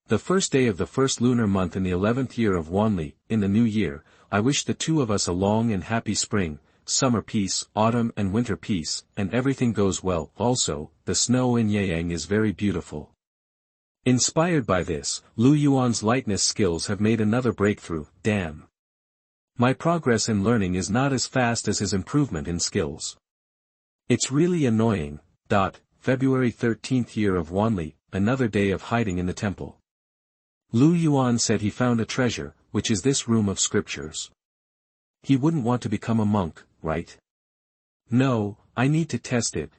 Speaker 1: The first day of the first lunar month in the 11th year of Wanli, in the new year, I wish the two of us a long and happy spring. summer peace, autumn and winter peace, and everything goes well. Also, the snow in Yang is very beautiful. Inspired by this, Lu Yuan's lightness skills have made another breakthrough. Damn. My progress in learning is not as fast as his improvement in skills. It's really annoying. February 13th year of Wanli, another day of hiding in the temple. Lu Yuan said he found a treasure, which is this room of scriptures. He wouldn't want to become a monk, right? No, I need to test it.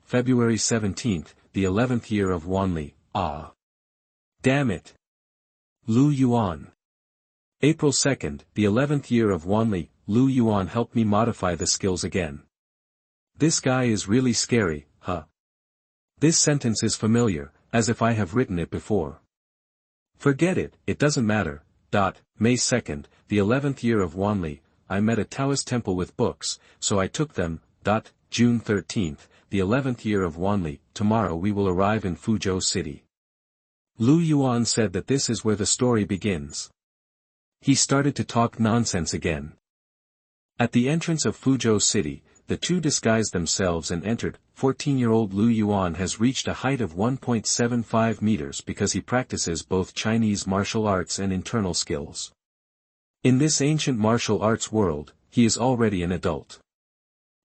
Speaker 1: February 17th, the 11th year of Wanli. Ah. Damn it. Lu Yuan. April 2nd, the 11th year of Wanli, Lu Yuan helped me modify the skills again. This guy is really scary, huh? This sentence is familiar, as if I have written it before. Forget it, it doesn't matter. May 2nd, the 11th year of Wanli, I met a Taoist temple with books, so I took them. June 13th, the 11th year of Wanli, tomorrow we will arrive in Fuzhou City. Lu Yuan said that this is where the story begins. He started to talk nonsense again. At the entrance of Fuzhou City, the two disguised themselves and entered. 14-year-old Lu Yuan has reached a height of 1.75 meters because he practices both Chinese martial arts and internal skills. In this ancient martial arts world, he is already an adult.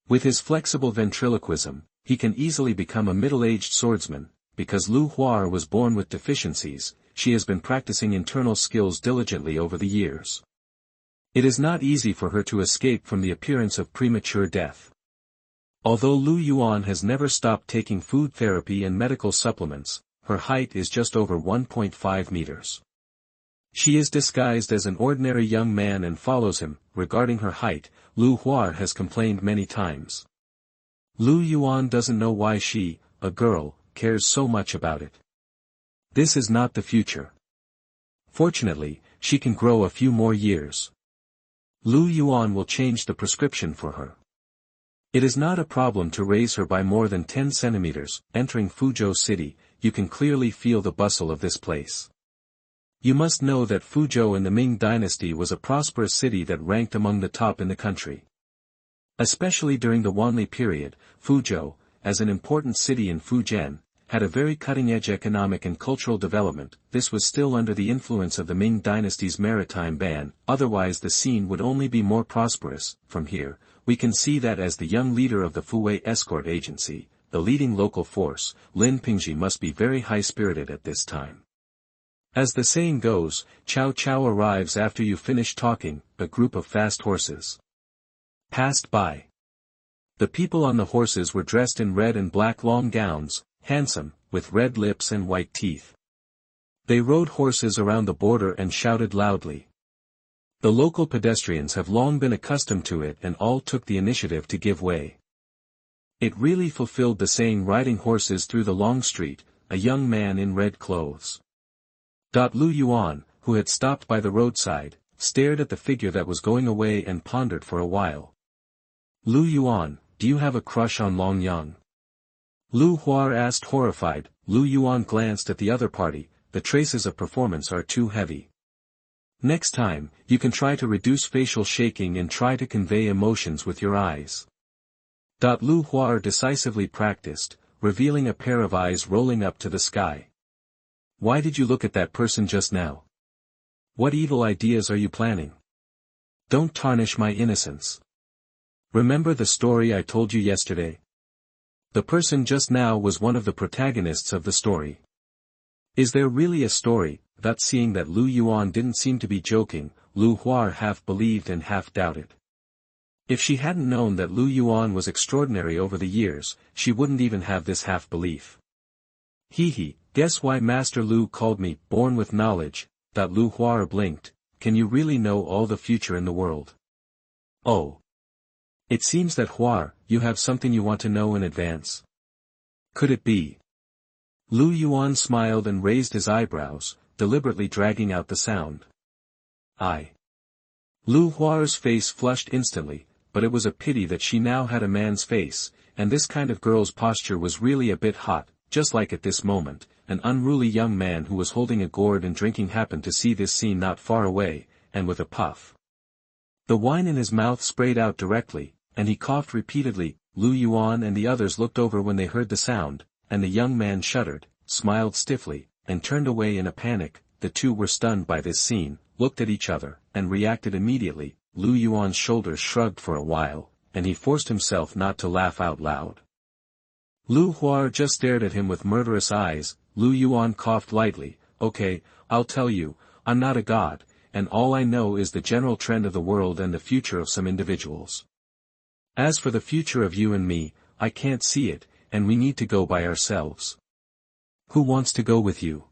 Speaker 1: With his flexible ventriloquism, he can easily become a middle-aged swordsman. Because Lu Huar was born with deficiencies, she has been practicing internal skills diligently over the years. It is not easy for her to escape from the appearance of premature death. Although Lu Yuan has never stopped taking food therapy and medical supplements, her height is just over 1.5 meters. She is disguised as an ordinary young man and follows him. Regarding her height, Lu Huar has complained many times. Lu Yuan doesn't know why she, a girl, cares so much about it. This is not the future. Fortunately, she can grow a few more years. Lu Yuan will change the prescription for her. It is not a problem to raise her by more than 10 centimeters. Entering Fuzhou City, you can clearly feel the bustle of this place. You must know that Fuzhou in the Ming dynasty was a prosperous city that ranked among the top in the country. Especially during the Wanli period, Fuzhou, as an important city in Fujian, had a very cutting-edge economic and cultural development. This was still under the influence of the Ming dynasty's maritime ban, otherwise the scene would only be more prosperous. From here, we can see that as the young leader of the Fuwei escort agency, the leading local force, Lin Pingji must be very high-spirited at this time. As the saying goes, Chow Chow arrives after you finish talking. A group of fast horses passed by. The people on the horses were dressed in red and black long gowns, handsome, with red lips and white teeth. They rode horses around the border and shouted loudly. The local pedestrians have long been accustomed to it and all took the initiative to give way. It really fulfilled the saying riding horses through the long street, a young man in red clothes. Lu Yuan, who had stopped by the roadside, stared at the figure that was going away and pondered for a while. Lu Yuan, do you have a crush on Long Yang? Lu Huar asked horrified. Lu Yuan glanced at the other party. The traces of performance are too heavy. Next time, you can try to reduce facial shaking and try to convey emotions with your eyes. Lu Huar decisively practiced, revealing a pair of eyes rolling up to the sky. Why did you look at that person just now? What evil ideas are you planning? Don't tarnish my innocence. Remember the story I told you yesterday? The person just now was one of the protagonists of the story. Is there really a story? Seeing that Lu Yuan didn't seem to be joking, Lu Huar half believed and half doubted. If she hadn't known that Lu Yuan was extraordinary over the years, she wouldn't even have this half-belief. Hee, guess why Master Lu called me born with knowledge? Lu Huar blinked. Can you really know all the future in the world? Oh. It seems that Huar, you have something you want to know in advance. Could it be? Lu Yuan smiled and raised his eyebrows, deliberately dragging out the sound. Lu Huar's face flushed instantly, but it was a pity that she now had a man's face, and this kind of girl's posture was really a bit hot. Just like at this moment, an unruly young man who was holding a gourd and drinking happened to see this scene not far away, and with a puff. The wine in his mouth sprayed out directly, and he coughed repeatedly. Lu Yuan and the others looked over when they heard the sound, and the young man shuddered, smiled stiffly, and turned away in a panic. The two were stunned by this scene, looked at each other, and reacted immediately. Lu Yuan's shoulders shrugged for a while, and he forced himself not to laugh out loud. Lu Huar just stared at him with murderous eyes. Lu Yuan coughed lightly. Okay, I'll tell you, I'm not a god, and all I know is the general trend of the world and the future of some individuals. As for the future of you and me, I can't see it, and we need to go by ourselves. Who wants to go with you?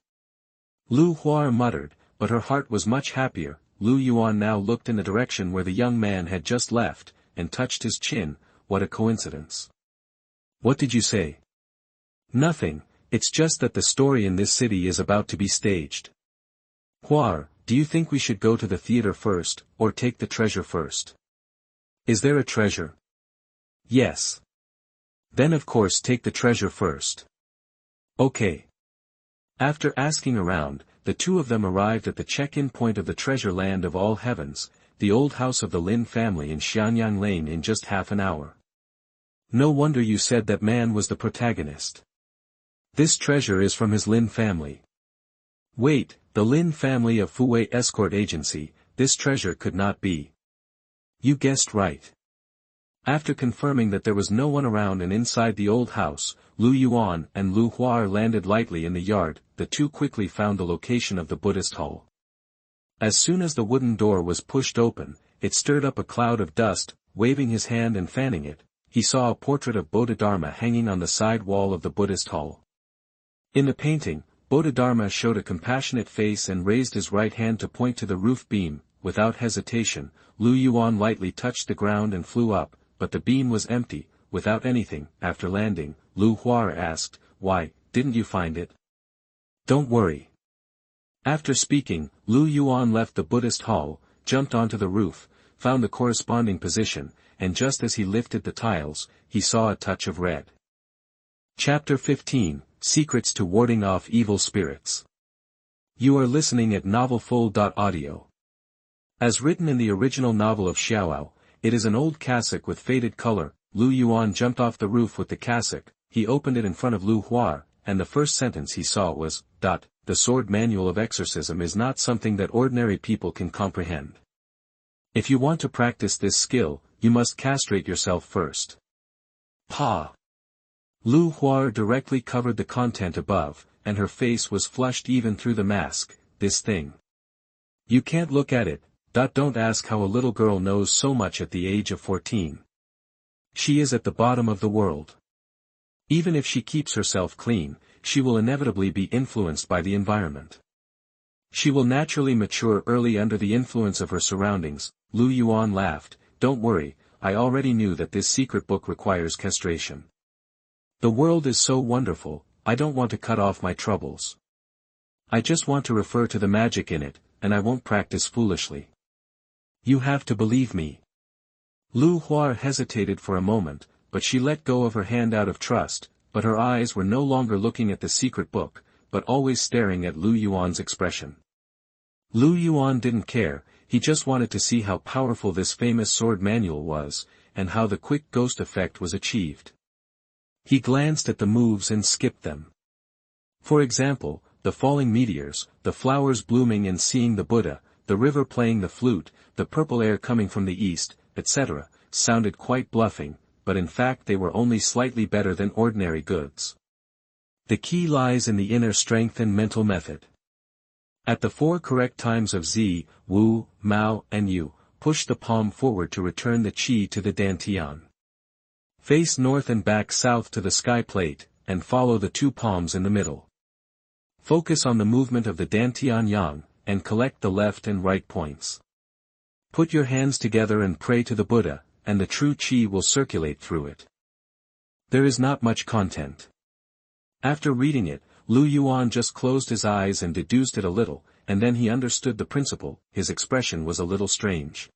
Speaker 1: Lu Huar muttered, but her heart was much happier. Lu Yuan now looked in the direction where the young man had just left, and touched his chin. What a coincidence. What did you say? Nothing, it's just that the story in this city is about to be staged. Huar, do you think we should go to the theater first, or take the treasure first? Is there a treasure? Yes. Then of course take the treasure first. Okay. After asking around, the two of them arrived at the check-in point of the treasure land of all heavens, the old house of the Lin family in Xianyang Lane, in just half an hour. No wonder you said that man was the protagonist. This treasure is from his Lin family. Wait, the Lin family of Fuwei Escort Agency, this treasure could not be. You guessed right. After confirming that there was no one around and inside the old house, Lu Yuan and Lu Huar landed lightly in the yard. The two quickly found the location of the Buddhist hall. As soon as the wooden door was pushed open, it stirred up a cloud of dust. Waving his hand and fanning it, he saw a portrait of Bodhidharma hanging on the side wall of the Buddhist hall. In the painting, Bodhidharma showed a compassionate face and raised his right hand to point to the roof beam. Without hesitation, Lu Yuan lightly touched the ground and flew up, but the beam was empty, without anything. After landing, Lu Huar asked, "Why, didn't you find it?" "Don't worry." After speaking, Lu Yuan left the Buddhist hall, jumped onto the roof, found the corresponding position, and just as he lifted the tiles, he saw a touch of red. Chapter 15, Secrets to Warding Off Evil Spirits. You are listening at novelfull.audio. As written in the original novel of Xiaoao, it is an old cassock with faded color. Lu Yuan jumped off the roof with the cassock. He opened it in front of Lu Huar, and the first sentence he saw was, "The sword manual of exorcism is not something that ordinary people can comprehend. If you want to practice this skill, you must castrate yourself first." Pa! Lu Huar directly covered the content above, and her face was flushed even through the mask. This thing. You can't look at it. Don't ask how a little girl knows so much at the age of 14. She is at the bottom of the world. Even if she keeps herself clean, she will inevitably be influenced by the environment. She will naturally mature early under the influence of her surroundings. Lu Yuan laughed. Don't worry, I already knew that this secret book requires castration. The world is so wonderful, I don't want to cut off my troubles. I just want to refer to the magic in it, and I won't practice foolishly. You have to believe me. Lu Huar hesitated for a moment, but she let go of her hand out of trust, but her eyes were no longer looking at the secret book, but always staring at Lu Yuan's expression. Lu Yuan didn't care, he just wanted to see how powerful this famous sword manual was, and how the quick ghost effect was achieved. He glanced at the moves and skipped them. For example, the falling meteors, the flowers blooming and seeing the Buddha, the river playing the flute, the purple air coming from the east, etc., sounded quite bluffing, but in fact they were only slightly better than ordinary goods. The key lies in the inner strength and mental method. At the 4 correct times of Z, Wu, Mao, and Yu, push the palm forward to return the qi to the dantian. Face north and back south to the sky plate, and follow the 2 palms in the middle. Focus on the movement of the dantian yang, and collect the left and right points. Put your hands together and pray to the Buddha, and the true qi will circulate through it. There is not much content. After reading it, Lu Yuan just closed his eyes and deduced it a little, and then he understood the principle. His expression was a little strange.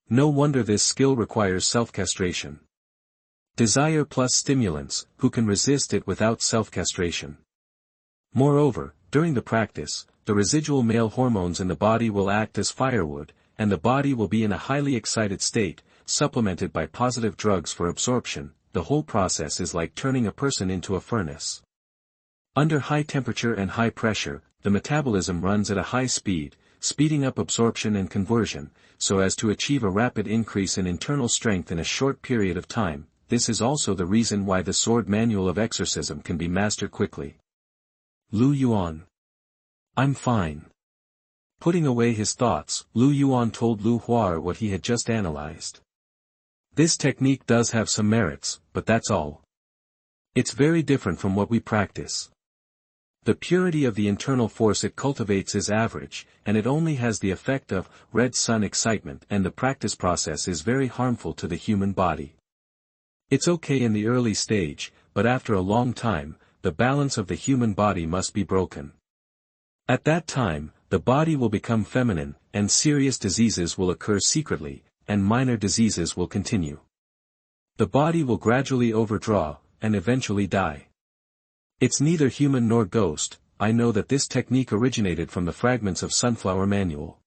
Speaker 1: No wonder this skill requires self-castration. Desire plus stimulants, who can resist it without self-castration? Moreover, during the practice, the residual male hormones in the body will act as firewood, and the body will be in a highly excited state, supplemented by positive drugs for absorption. The whole process is like turning a person into a furnace. Under high temperature and high pressure, the metabolism runs at a high speed, speeding up absorption and conversion, so as to achieve a rapid increase in internal strength in a short period of time. This is also the reason why the sword manual of exorcism can be mastered quickly. Lu Yuan. I'm fine. Putting away his thoughts, Lu Yuan told Lu Huar what he had just analyzed. This technique does have some merits, but that's all. It's very different from what we practice. The purity of the internal force it cultivates is average, and it only has the effect of red sun excitement, and the practice process is very harmful to the human body. It's okay in the early stage, but after a long time, the balance of the human body must be broken. At that time, the body will become feminine, and serious diseases will occur secretly, and minor diseases will continue. The body will gradually overdraw, and eventually die. It's neither human nor ghost. I know that this technique originated from the fragments of Sunflower Manual.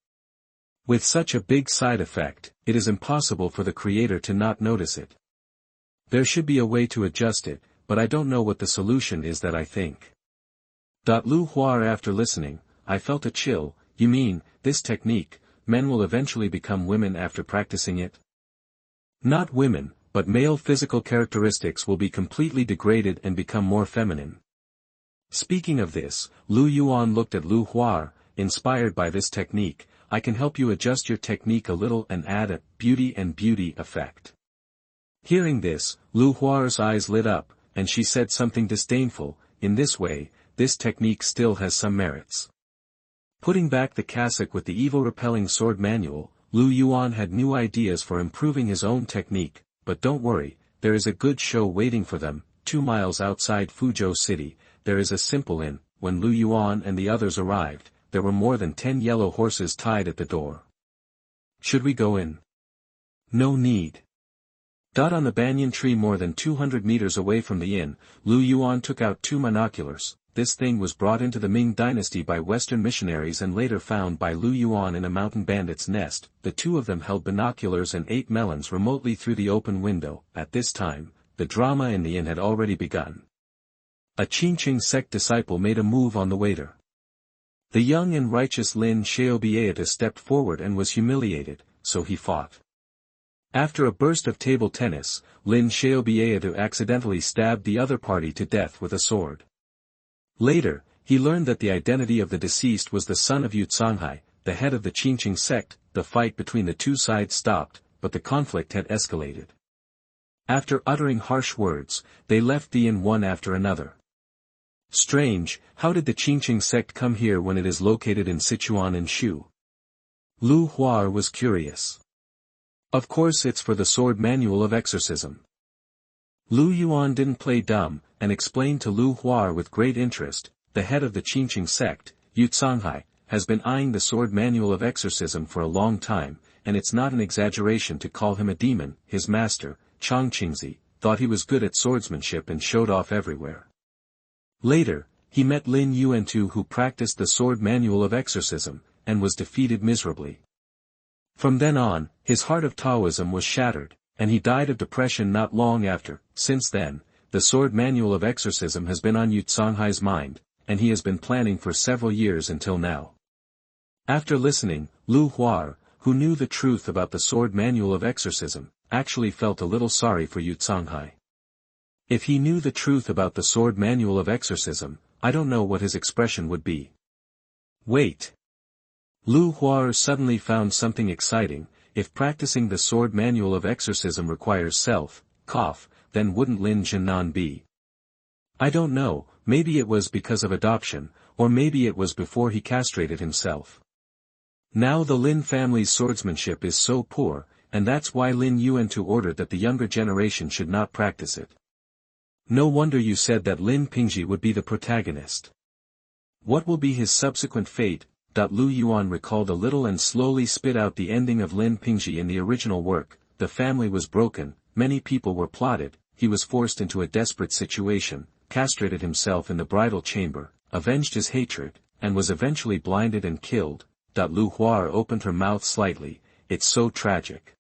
Speaker 1: With such a big side effect, it is impossible for the creator to not notice it. There should be a way to adjust it, but I don't know what the solution is that I think. Lu Huar after listening, I felt a chill. You mean, this technique, men will eventually become women after practicing it? Not women, but male physical characteristics will be completely degraded and become more feminine. Speaking of this, Lu Yuan looked at Lu Huar. Inspired by this technique, I can help you adjust your technique a little and add a beauty effect. Hearing this, Lu Huar's eyes lit up, and she said something disdainful. In this way, this technique still has some merits. Putting back the cassock with the evil-repelling sword manual, Lu Yuan had new ideas for improving his own technique. But don't worry, there is a good show waiting for them. 2 miles outside Fuzhou City, there is a simple inn. When Lu Yuan and the others arrived, there were more than 10 yellow horses tied at the door. Should we go in? No need. On the banyan tree more than 200 meters away from the inn, Lu Yuan took out 2 binoculars. This thing was brought into the Ming dynasty by Western missionaries and later found by Lu Yuan in a mountain bandit's nest. The 2 of them held binoculars and ate melons remotely through the open window. At this time, the drama in the inn had already begun. A Qingqing sect disciple made a move on the waiter. The young and righteous Lin Xiaobieta stepped forward and was humiliated, so he fought. After a burst of table tennis, Lin Xiaobieta accidentally stabbed the other party to death with a sword. Later, he learned that the identity of the deceased was the son of Yuan, the head of the Qingqing sect. The fight between the 2 sides stopped, but the conflict had escalated. After uttering harsh words, they left the inn one after another. Strange, how did the Qingqing sect come here when it is located in Sichuan and Shu? Lu Huar was curious. Of course it's for the sword manual of exorcism. Lu Yuan didn't play dumb, and explained to Lu Huar with great interest. The head of the Qingqing sect, Yuan, has been eyeing the sword manual of exorcism for a long time, and it's not an exaggeration to call him a demon. His master, Chang Qingzi, thought he was good at swordsmanship and showed off everywhere. Later, he met Lin Yuantu, who practiced the sword manual of exorcism, and was defeated miserably. From then on, his heart of Taoism was shattered, and he died of depression not long after. Since then, the sword manual of exorcism has been on Yuan's mind, and he has been planning for several years until now. After listening, Lu Huar, who knew the truth about the sword manual of exorcism, actually felt a little sorry for Yuan. If he knew the truth about the sword manual of exorcism, I don't know what his expression would be. Wait. Lu Huar suddenly found something exciting. If practicing the sword manual of exorcism requires self-cough, then wouldn't Lin Jinan be? I don't know, maybe it was because of adoption, or maybe it was before he castrated himself. Now the Lin family's swordsmanship is so poor, and that's why Lin Yuantu ordered that the younger generation should not practice it. No wonder you said that Lin Pingji would be the protagonist. What will be his subsequent fate? Lu Yuan recalled a little and slowly spit out the ending of Lin Pingji in the original work. The family was broken, many people were plotted, he was forced into a desperate situation, castrated himself in the bridal chamber, avenged his hatred, and was eventually blinded and killed. Lu Huar opened her mouth slightly. It's so tragic.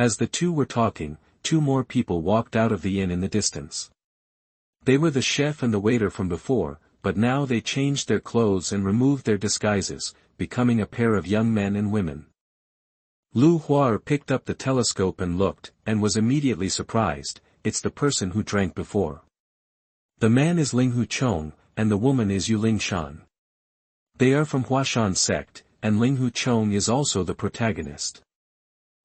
Speaker 1: As the two were talking, two more people walked out of the inn in the distance. They were the chef and the waiter from before, but now they changed their clothes and removed their disguises, becoming a pair of young men and women. Lu Hua picked up the telescope and looked, and was immediately surprised. It's the person who drank before. The man is Linghu Chong, and the woman is Yuling Shan. They are from Huashan sect, and Linghu Chong is also the protagonist.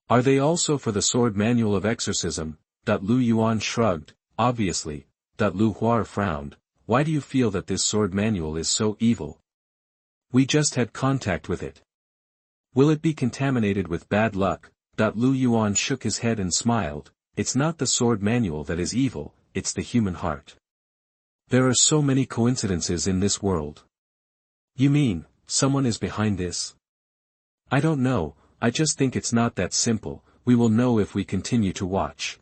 Speaker 1: Are they also for the sword manual of exorcism? Lu Yuan shrugged, obviously. Lu Hua frowned. Why do you feel that this sword manual is so evil? We just had contact with it. Will it be contaminated with bad luck? Lu Yuan shook his head and smiled. It's not the sword manual that is evil, it's the human heart. There are so many coincidences in this world. You mean, someone is behind this? I don't know, I just think it's not that simple. We will know if we continue to watch.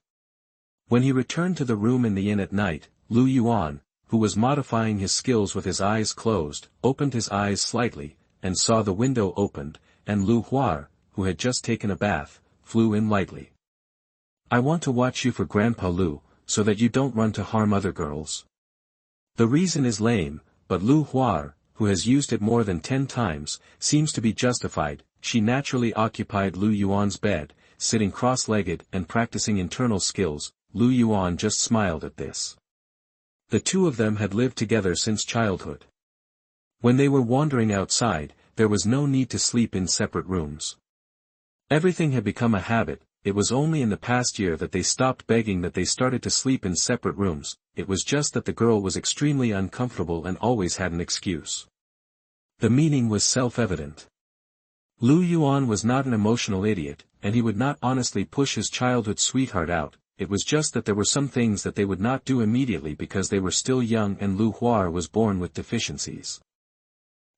Speaker 1: When he returned to the room in the inn at night, Lu Yuan, who was modifying his skills with his eyes closed, opened his eyes slightly, and saw the window opened, and Lu Hua, who had just taken a bath, flew in lightly. I want to watch you for Grandpa Lu, so that you don't run to harm other girls. The reason is lame, but Lu Hua, who has used it more than 10 times, seems to be justified. She naturally occupied Lu Yuan's bed, sitting cross-legged and practicing internal skills. Lu Yuan just smiled at this. The two of them had lived together since childhood. When they were wandering outside, there was no need to sleep in separate rooms. Everything had become a habit. It was only in the past year that they stopped begging that they started to sleep in separate rooms. It was just that the girl was extremely uncomfortable and always had an excuse. The meaning was self-evident. Lu Yuan was not an emotional idiot, and he would not honestly push his childhood sweetheart out. It was just that there were some things that they would not do immediately because they were still young and Lu Hua was born with deficiencies.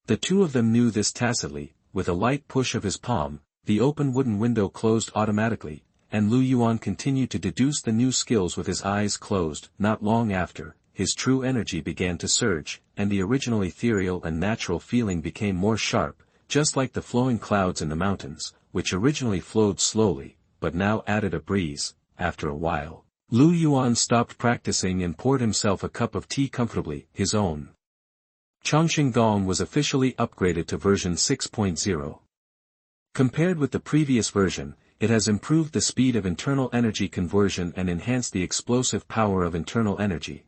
Speaker 1: The two of them knew this tacitly. With a light push of his palm, the open wooden window closed automatically, and Lu Yuan continued to deduce the new skills with his eyes closed. Not long after, his true energy began to surge, and the original ethereal and natural feeling became more sharp, just like the flowing clouds in the mountains, which originally flowed slowly, but now added a breeze. After a while, Lu Yuan stopped practicing and poured himself a cup of tea comfortably, his own. Chongqing Gong was officially upgraded to version 6.0. Compared with the previous version, it has improved the speed of internal energy conversion and enhanced the explosive power of internal energy.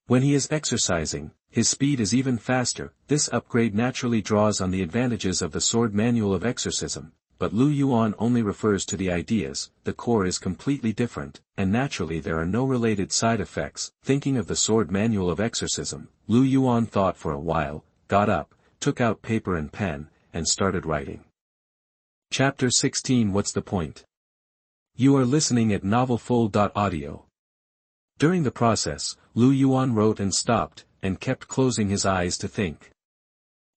Speaker 1: When he is exercising, his speed is even faster. This upgrade naturally draws on the advantages of the sword manual of exorcism, but Lu Yuan only refers to the ideas. The core is completely different, and naturally there are no related side effects. Thinking of the sword manual of exorcism, Lu Yuan thought for a while, got up, took out paper and pen, and started writing. Chapter 16. What's the point? You are listening at novelfull.audio. During the process, Lu Yuan wrote and stopped, and kept closing his eyes to think.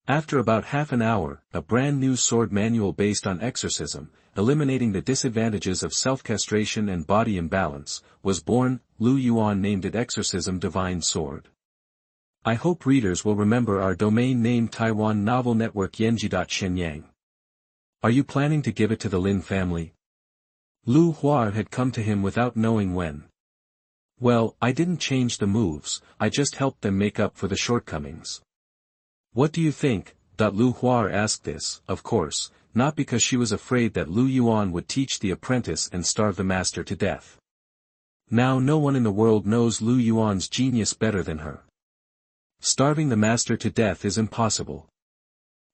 Speaker 1: After about half an hour, a brand new sword manual based on exorcism, eliminating the disadvantages of self-castration and body imbalance, was born. Lu Yuan named it Exorcism Divine Sword. I hope readers will remember our domain name Taiwan Novel Network Yenji.Shenyang. Are you planning to give it to the Lin family? Lu Hua had come to him without knowing when. Well, I didn't change the moves, I just helped them make up for the shortcomings. What do you think? Lu Hua asked this, of course, not because she was afraid that Lu Yuan would teach the apprentice and starve the master to death. Now no one in the world knows Lu Yuan's genius better than her. Starving the master to death is impossible.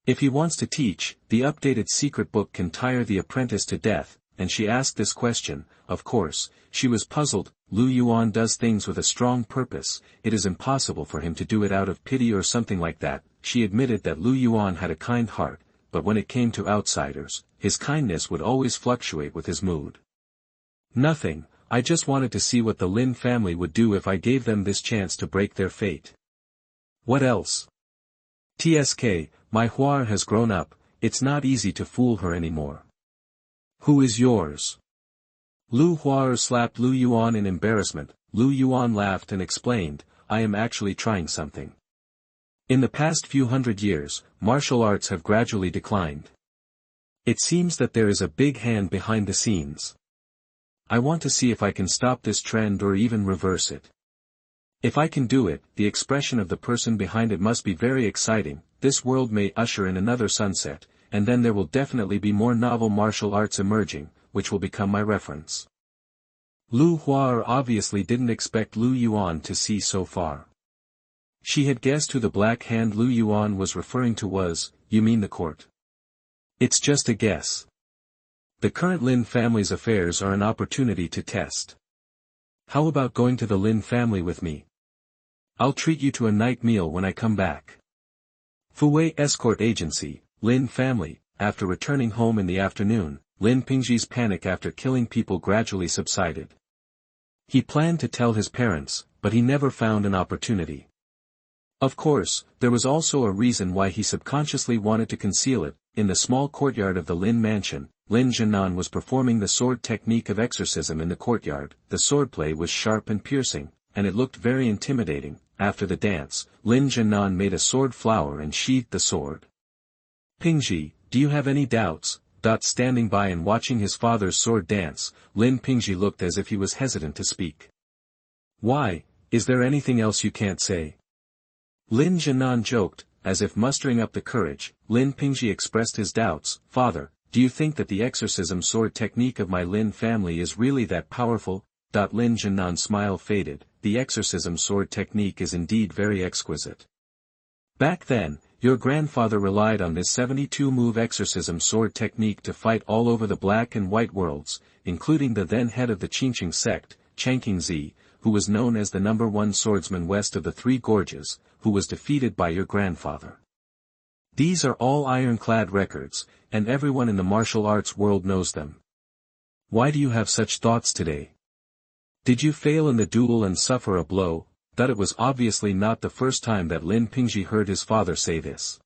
Speaker 1: If he wants to teach, the updated secret book can tire the apprentice to death, and she asked this question. Of course, she was puzzled. Lu Yuan does things with a strong purpose, it is impossible for him to do it out of pity or something like that. She admitted that Lu Yuan had a kind heart, but when it came to outsiders, his kindness would always fluctuate with his mood. Nothing, I just wanted to see what the Lin family would do if I gave them this chance to break their fate. What else? TSK, my Hua has grown up, it's not easy to fool her anymore. Who is yours? Lu Hua slapped Lu Yuan in embarrassment. Lu Yuan laughed and explained, I am actually trying something. In the past few hundred years, martial arts have gradually declined. It seems that there is a big hand behind the scenes. I want to see if I can stop this trend or even reverse it. If I can do it, the expression of the person behind it must be very exciting, this world may usher in another sunset, and then there will definitely be more novel martial arts emerging, which will become my reference. Lu Hua obviously didn't expect Lu Yuan to see so far. She had guessed who the black hand Lu Yuan was referring to was, you mean the court? It's just a guess. The current Lin family's affairs are an opportunity to test. How about going to the Lin family with me? I'll treat you to a night meal when I come back. Fuwei Escort Agency, Lin family. After returning home in the afternoon, Lin Pingji's panic after killing people gradually subsided. He planned to tell his parents, but he never found an opportunity. Of course, there was also a reason why he subconsciously wanted to conceal it. In the small courtyard of the Lin mansion, Lin Zhenan was performing the sword technique of exorcism in the courtyard. The swordplay was sharp and piercing, and it looked very intimidating. After the dance, Lin Zhenan made a sword flower and sheathed the sword. Pingji, do you have any doubts? Standing by and watching his father's sword dance, Lin Pingji looked as if he was hesitant to speak. Why, is there anything else you can't say? Lin Zhenan joked, as if mustering up the courage. Lin Pingji expressed his doubts. Father, do you think that the exorcism sword technique of my Lin family is really that powerful? Lin Zhenan's smile faded. The exorcism sword technique is indeed very exquisite. Back then, your grandfather relied on this 72-move exorcism sword technique to fight all over the black and white worlds, including the then head of the Qingqing sect, Changqingzi, who was known as the #1 swordsman west of the Three Gorges, who was defeated by your grandfather. These are all ironclad records, and everyone in the martial arts world knows them. Why do you have such thoughts today? Did you fail in the duel and suffer a blow? It was obviously not the first time that Lin Pingji heard his father say this.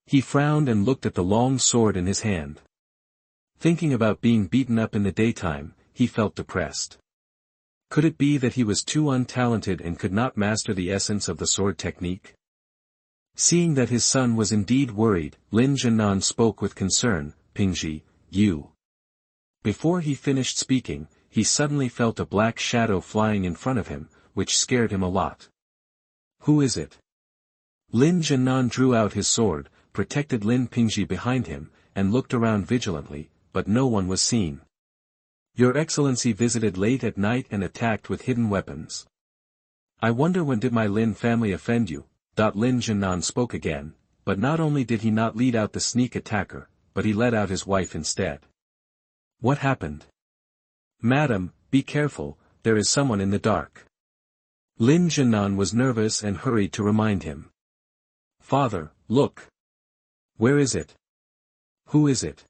Speaker 1: He frowned and looked at the long sword in his hand. Thinking about being beaten up in the daytime, he felt depressed. Could it be that he was too untalented and could not master the essence of the sword technique? Seeing that his son was indeed worried, Lin Zhenan spoke with concern. Pingji, you. Before he finished speaking, he suddenly felt a black shadow flying in front of him, which scared him a lot. Who is it? Lin Zhenan drew out his sword, protected Lin Pingji behind him, and looked around vigilantly, but no one was seen. Your Excellency visited late at night and attacked with hidden weapons. I wonder when did my Lin family offend you? Lin Zhenan spoke again, but not only did he not lead out the sneak attacker, but he led out his wife instead. What happened? Madam, be careful, there is someone in the dark. Lin Zhenan was nervous and hurried to remind him. Father, look. Where is it? Who is it?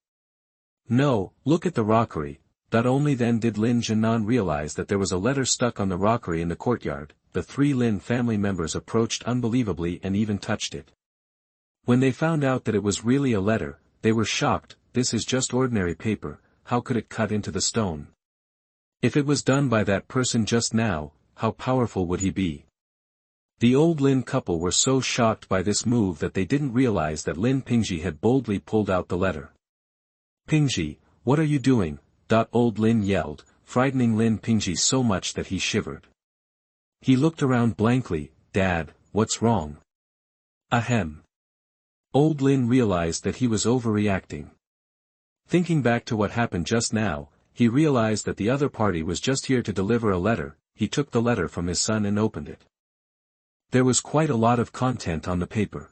Speaker 1: No, look at the rockery. Only then did Lin Zhenan realize that there was a letter stuck on the rockery in the courtyard. The three Lin family members approached unbelievably and even touched it. When they found out that it was really a letter, they were shocked. This is just ordinary paper, how could it cut into the stone? If it was done by that person just now, how powerful would he be? The old Lin couple were so shocked by this move that they didn't realize that Lin Pingji had boldly pulled out the letter. Pingji, what are you doing? Old Lin yelled, frightening Lin Pingji so much that he shivered. He looked around blankly. Dad, what's wrong? Ahem. Old Lin realized that he was overreacting. Thinking back to what happened just now, he realized that the other party was just here to deliver a letter. He took the letter from his son and opened it. There was quite a lot of content on the paper.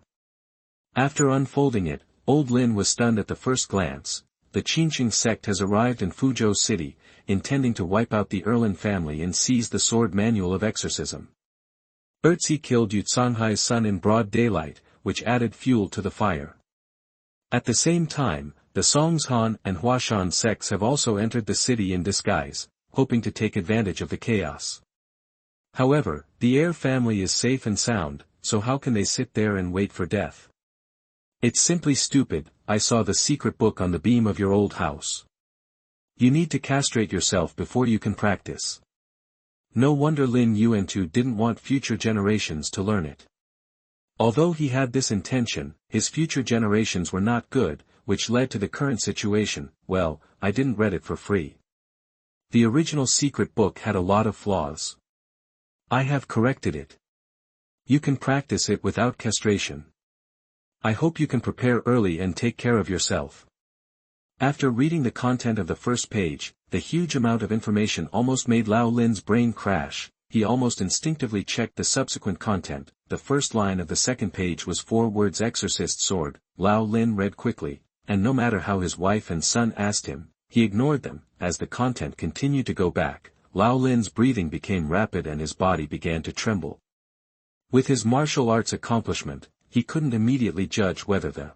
Speaker 1: After unfolding it, Old Lin was stunned at the first glance. The Qingqing sect has arrived in Fuzhou City, intending to wipe out the Erlin family and seize the sword manual of exorcism. Erzi killed Yu Canghai's son in broad daylight, which added fuel to the fire. At the same time, the Songshan and Huashan sects have also entered the city in disguise, hoping to take advantage of the chaos. However, the Heir family is safe and sound, so how can they sit there and wait for death? It's simply stupid. I saw the secret book on the beam of your old house. You need to castrate yourself before you can practice. No wonder Lin Yuantu didn't want future generations to learn it. Although he had this intention, his future generations were not good, which led to the current situation. Well, I didn't read it for free. The original secret book had a lot of flaws. I have corrected it. You can practice it without castration. I hope you can prepare early and take care of yourself. After reading the content of the first page, the huge amount of information almost made Lao Lin's brain crash. He almost instinctively checked the subsequent content. The first line of the second page was 4 words exorcist sword. Lao Lin read quickly, and no matter how his wife and son asked him, he ignored them. As the content continued to go back, Lao Lin's breathing became rapid and his body began to tremble. With his martial arts accomplishment, he couldn't immediately judge whether the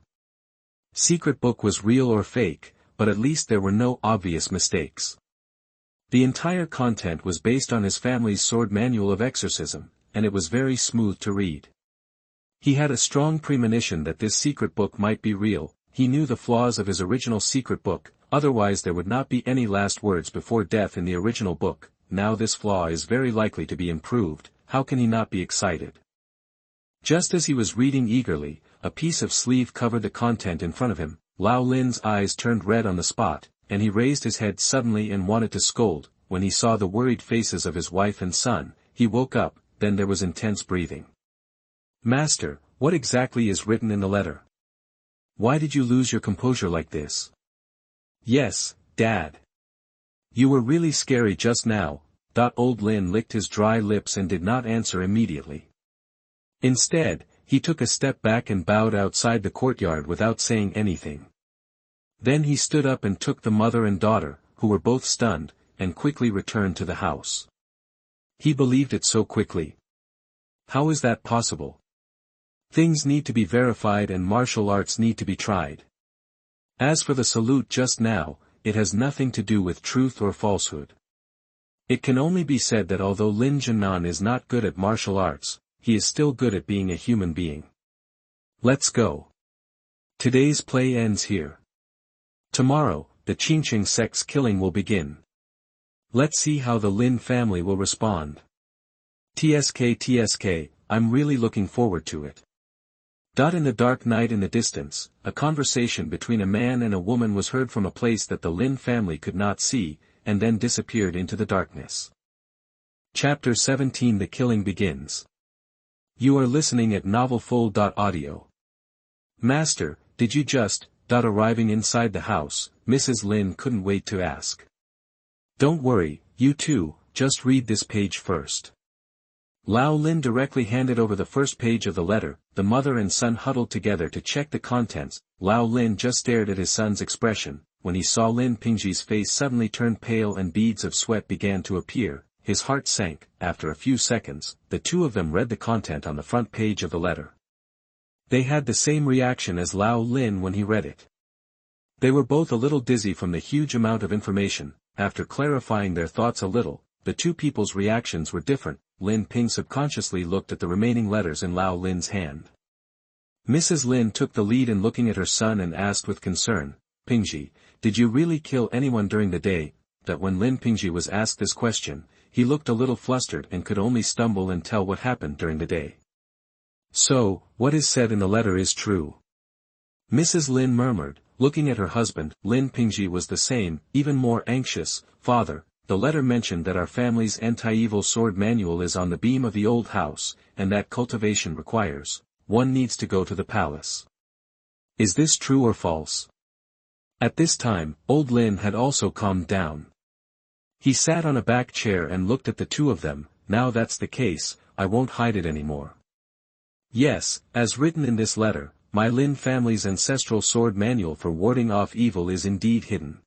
Speaker 1: secret book was real or fake, but at least there were no obvious mistakes. The entire content was based on his family's sword manual of exorcism, and it was very smooth to read. He had a strong premonition that this secret book might be real. He knew the flaws of his original secret book, otherwise there would not be any last words before death in the original book. Now this flaw is very likely to be improved. How can he not be excited? Just as he was reading eagerly, a piece of sleeve covered the content in front of him. Lao Lin's eyes turned red on the spot, and he raised his head suddenly and wanted to scold. When he saw the worried faces of his wife and son, he woke up. Then there was intense breathing. Master, what exactly is written in the letter? Why did you lose your composure like this? Yes, Dad. You were really scary just now. Old Lin licked his dry lips and did not answer immediately. Instead, he took a step back and bowed outside the courtyard without saying anything. Then he stood up and took the mother and daughter, who were both stunned, and quickly returned to the house. He believed it so quickly. How is that possible? Things need to be verified and martial arts need to be tried. As for the salute just now, it has nothing to do with truth or falsehood. It can only be said that although Lin Jinan is not good at martial arts, he is still good at being a human being. Let's go. Today's play ends here. Tomorrow, the Qingqing sect's killing will begin. Let's see how the Lin family will respond. TSK, I'm really looking forward to it. In the dark night in the distance, a conversation between a man and a woman was heard from a place that the Lin family could not see, and then disappeared into the darkness. Chapter 17 The Killing Begins. You are listening at NovelFull.audio. Master, did you just, arriving inside the house, Mrs. Lin couldn't wait to ask. Don't worry, you two, just read this page first. Lao Lin directly handed over the first page of the letter. The mother and son huddled together to check the contents. Lao Lin just stared at his son's expression. When he saw Lin Pingji's face suddenly turn pale and beads of sweat began to appear, his heart sank. After a few seconds, the two of them read the content on the front page of the letter. They had the same reaction as Lao Lin when he read it. They were both a little dizzy from the huge amount of information. After clarifying their thoughts a little, the two people's reactions were different. Lin Ping subconsciously looked at the remaining letters in Lao Lin's hand. Mrs. Lin took the lead in looking at her son and asked with concern, Pingji, did you really kill anyone during the day? That when Lin Pingji was asked this question, he looked a little flustered and could only stumble and tell what happened during the day. So, what is said in the letter is true. Mrs. Lin murmured, looking at her husband. Lin Pingji was the same, even more anxious. Father, the letter mentioned that our family's anti-evil sword manual is on the beam of the old house, and that cultivation requires, one needs to go to the palace. Is this true or false? At this time, old Lin had also calmed down. He sat on a back chair and looked at the two of them. Now that's the case, I won't hide it anymore. Yes, as written in this letter, my Lin family's ancestral sword manual for warding off evil is indeed hidden.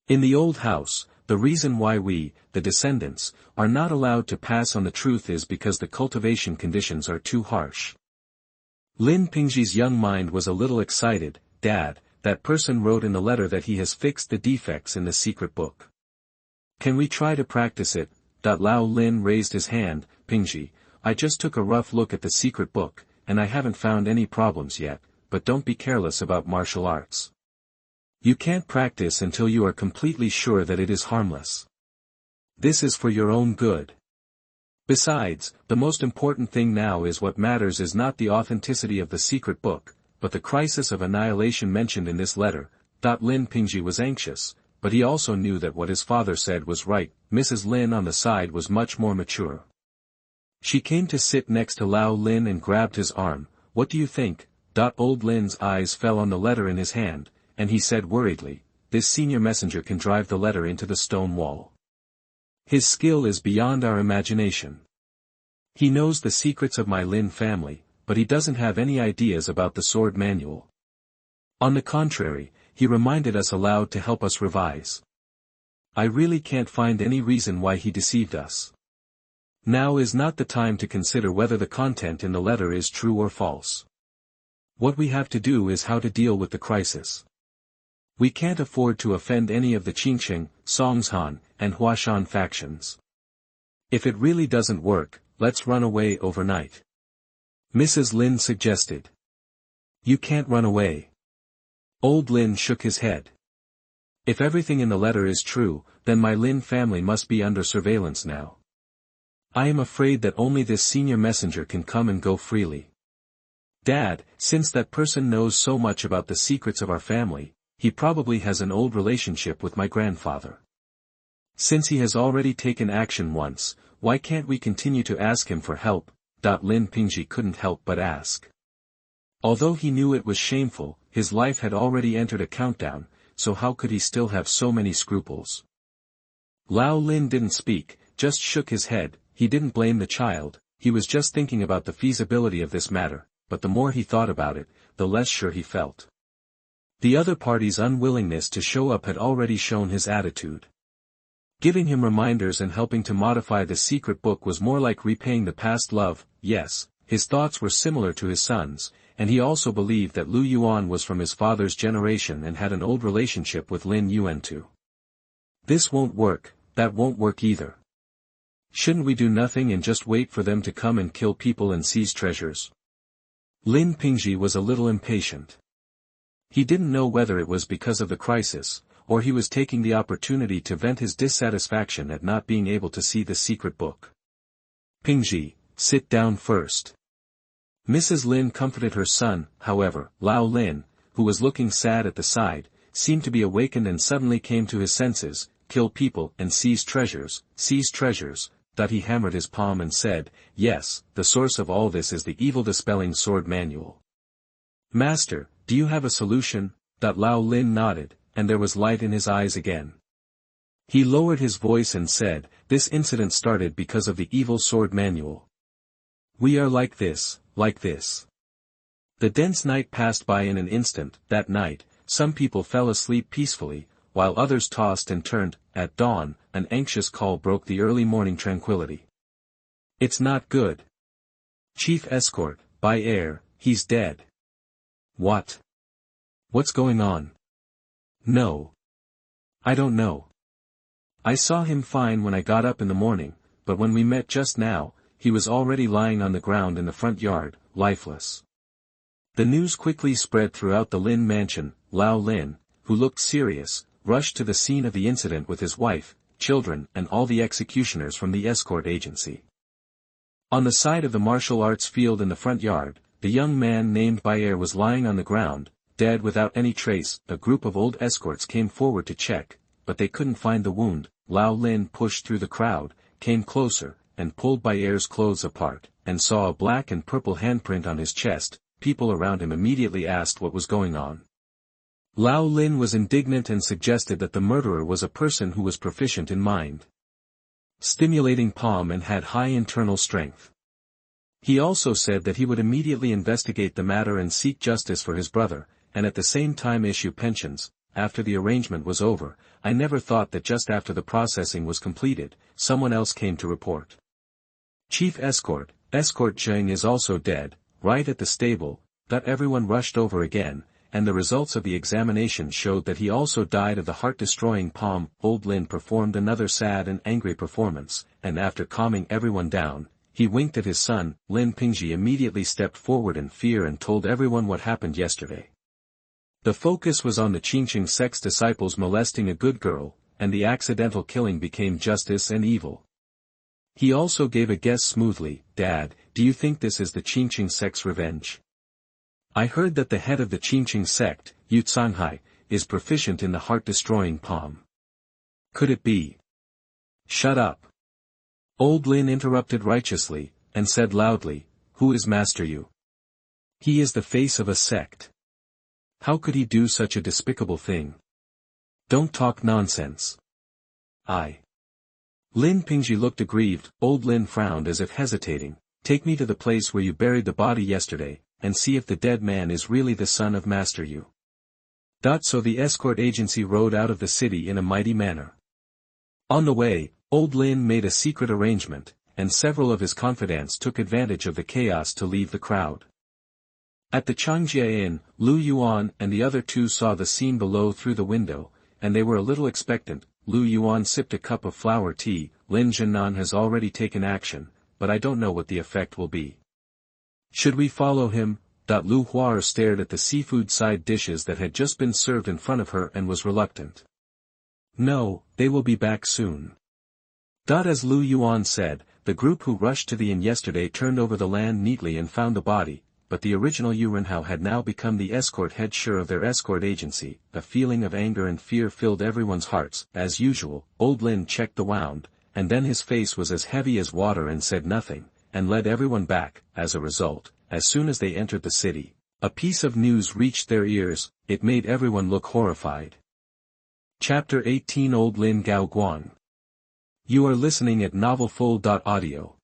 Speaker 1: In the old house, the reason why we, the descendants, are not allowed to pass on the truth is because the cultivation conditions are too harsh. Lin Pingji's young mind was a little excited. Dad, that person wrote in the letter that he has fixed the defects in the secret book. Can we try to practice it? Lao Lin raised his hand. Pingji, I just took a rough look at the secret book, and I haven't found any problems yet, but don't be careless about martial arts. You can't practice until you are completely sure that it is harmless. This is for your own good. Besides, the most important thing now is what matters is not the authenticity of the secret book, but the crisis of annihilation mentioned in this letter. Lin Pingji was anxious, but he also knew that what his father said was right. Mrs. Lin on the side was much more mature. She came to sit next to Lao Lin and grabbed his arm. "What do you think?" Old Lin's eyes fell on the letter in his hand, and he said worriedly, "This senior messenger can drive the letter into the stone wall. His skill is beyond our imagination. He knows the secrets of my Lin family, but he doesn't have any ideas about the sword manual. On the contrary, he reminded us aloud to help us revise. I really can't find any reason why he deceived us. Now is not the time to consider whether the content in the letter is true or false. What we have to do is how to deal with the crisis. We can't afford to offend any of the Qingqing, Songshan, and Huashan factions. If it really doesn't work, let's run away overnight." Mrs. Lin suggested. "You can't run away." Old Lin shook his head. "If everything in the letter is true, then my Lin family must be under surveillance now. I am afraid that only this senior messenger can come and go freely. Dad, since that person knows so much about the secrets of our family, he probably has an old relationship with my grandfather. Since he has already taken action once, why can't we continue to ask him for help?" Lin Pingji couldn't help but ask. Although he knew it was shameful, his life had already entered a countdown, so how could he still have so many scruples? Lao Lin didn't speak, just shook his head. He didn't blame the child, he was just thinking about the feasibility of this matter, but the more he thought about it, the less sure he felt. The other party's unwillingness to show up had already shown his attitude. Giving him reminders and helping to modify the secret book was more like repaying the past love. Yes, his thoughts were similar to his son's, and he also believed that Lu Yuan was from his father's generation and had an old relationship with Lin Yuan too. This won't work, that won't work either. Shouldn't we do nothing and just wait for them to come and kill people and seize treasures? Lin Pingji was a little impatient. He didn't know whether it was because of the crisis, or he was taking the opportunity to vent his dissatisfaction at not being able to see the secret book. "Pingji, sit down first." Mrs. Lin comforted her son. However, Lao Lin, who was looking sad at the side, seemed to be awakened and suddenly came to his senses. "Kill people and seize treasures, seize treasures." He hammered his palm and said, "Yes, the source of all this is the evil-dispelling sword manual." "Master, do you have a solution?" Lao Lin nodded, and there was light in his eyes again. He lowered his voice and said, "This incident started because of the evil sword manual. We are like this, like this." The dense night passed by in an instant. That night, some people fell asleep peacefully, while others tossed and turned. At dawn, an anxious call broke the early morning tranquility. "It's not good. Chief Escort, by air, he's dead." "What? What's going on?" "No. I don't know. I saw him fine when I got up in the morning, but when we met just now, he was already lying on the ground in the front yard, lifeless." The news quickly spread throughout the Lin mansion. Lao Lin, who looked serious, rushed to the scene of the incident with his wife, children, and all the executioners from the escort agency. On the side of the martial arts field in the front yard, the young man named Bayer was lying on the ground, dead without any trace. A group of old escorts came forward to check, but they couldn't find the wound. Lao Lin pushed through the crowd, came closer, and pulled Bayer's clothes apart, and saw a black and purple handprint on his chest. People around him immediately asked what was going on. Lao Lin was indignant and suggested that the murderer was a person who was proficient in mind stimulating palm and had high internal strength. He also said that he would immediately investigate the matter and seek justice for his brother, and at the same time issue pensions. After the arrangement was over, I never thought that just after the processing was completed, someone else came to report. "Chief Escort, Escort Zheng is also dead, right at the stable." Everyone rushed over again, and the results of the examination showed that he also died of the heart-destroying palm. Old Lin performed another sad and angry performance, and after calming everyone down, he winked at his son. Lin Pingji immediately stepped forward in fear and told everyone what happened yesterday. The focus was on the Qingqing sect's disciples molesting a good girl, and the accidental killing became justice and evil. He also gave a guess smoothly. "Dad, do you think this is the Qingqing sect's revenge? I heard that the head of the Qingqing sect, Yu Canghai, is proficient in the heart-destroying palm. Could it be? Shut up. Old Lin interrupted righteously, and said loudly, "Who is Master Yu? He is the face of a sect. How could he do such a despicable thing? Don't talk nonsense." Lin Pingji looked aggrieved. Old Lin frowned as if hesitating. "Take me to the place where you buried the body yesterday, and see if the dead man is really the son of Master Yu." So the escort agency rode out of the city in a mighty manner. On the way, Old Lin made a secret arrangement, and several of his confidants took advantage of the chaos to leave the crowd. At the Changjie Inn, Lu Yuan and the other two saw the scene below through the window, and they were a little expectant. Lu Yuan sipped a cup of flower tea. "Lin Zhennan has already taken action, but I don't know what the effect will be. Should we follow him?" Lu Huar stared at the seafood side dishes that had just been served in front of her and was reluctant. "No, they will be back soon." As Lu Yuan said, the group who rushed to the inn yesterday turned over the land neatly and found the body, but the original Yuanhao had now become the escort head sure of their escort agency. A feeling of anger and fear filled everyone's hearts. As usual, Old Lin checked the wound, and then his face was as heavy as water and said nothing, and led everyone back. As a result, as soon as they entered the city, a piece of news reached their ears. It made everyone look horrified. Chapter 18 Old Lin Gao Guang. You are listening at NovelFull.audio.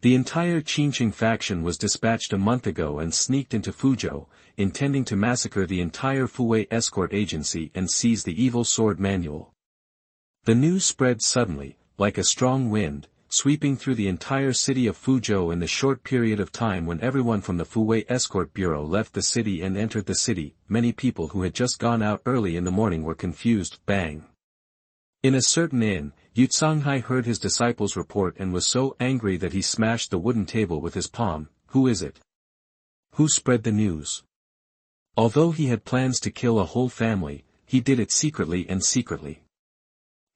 Speaker 1: The entire Qingqing faction was dispatched a month ago and sneaked into Fuzhou, intending to massacre the entire Fuwei escort agency and seize the evil sword manual. The news spread suddenly, like a strong wind, sweeping through the entire city of Fuzhou in the short period of time when everyone from the Fuwei Escort Bureau left the city and entered the city. Many people who had just gone out early in the morning were confused. Bang! In a certain inn, Yu Canghai heard his disciples report and was so angry that he smashed the wooden table with his palm. "Who is it? Who spread the news?" Although he had plans to kill a whole family, he did it secretly and secretly.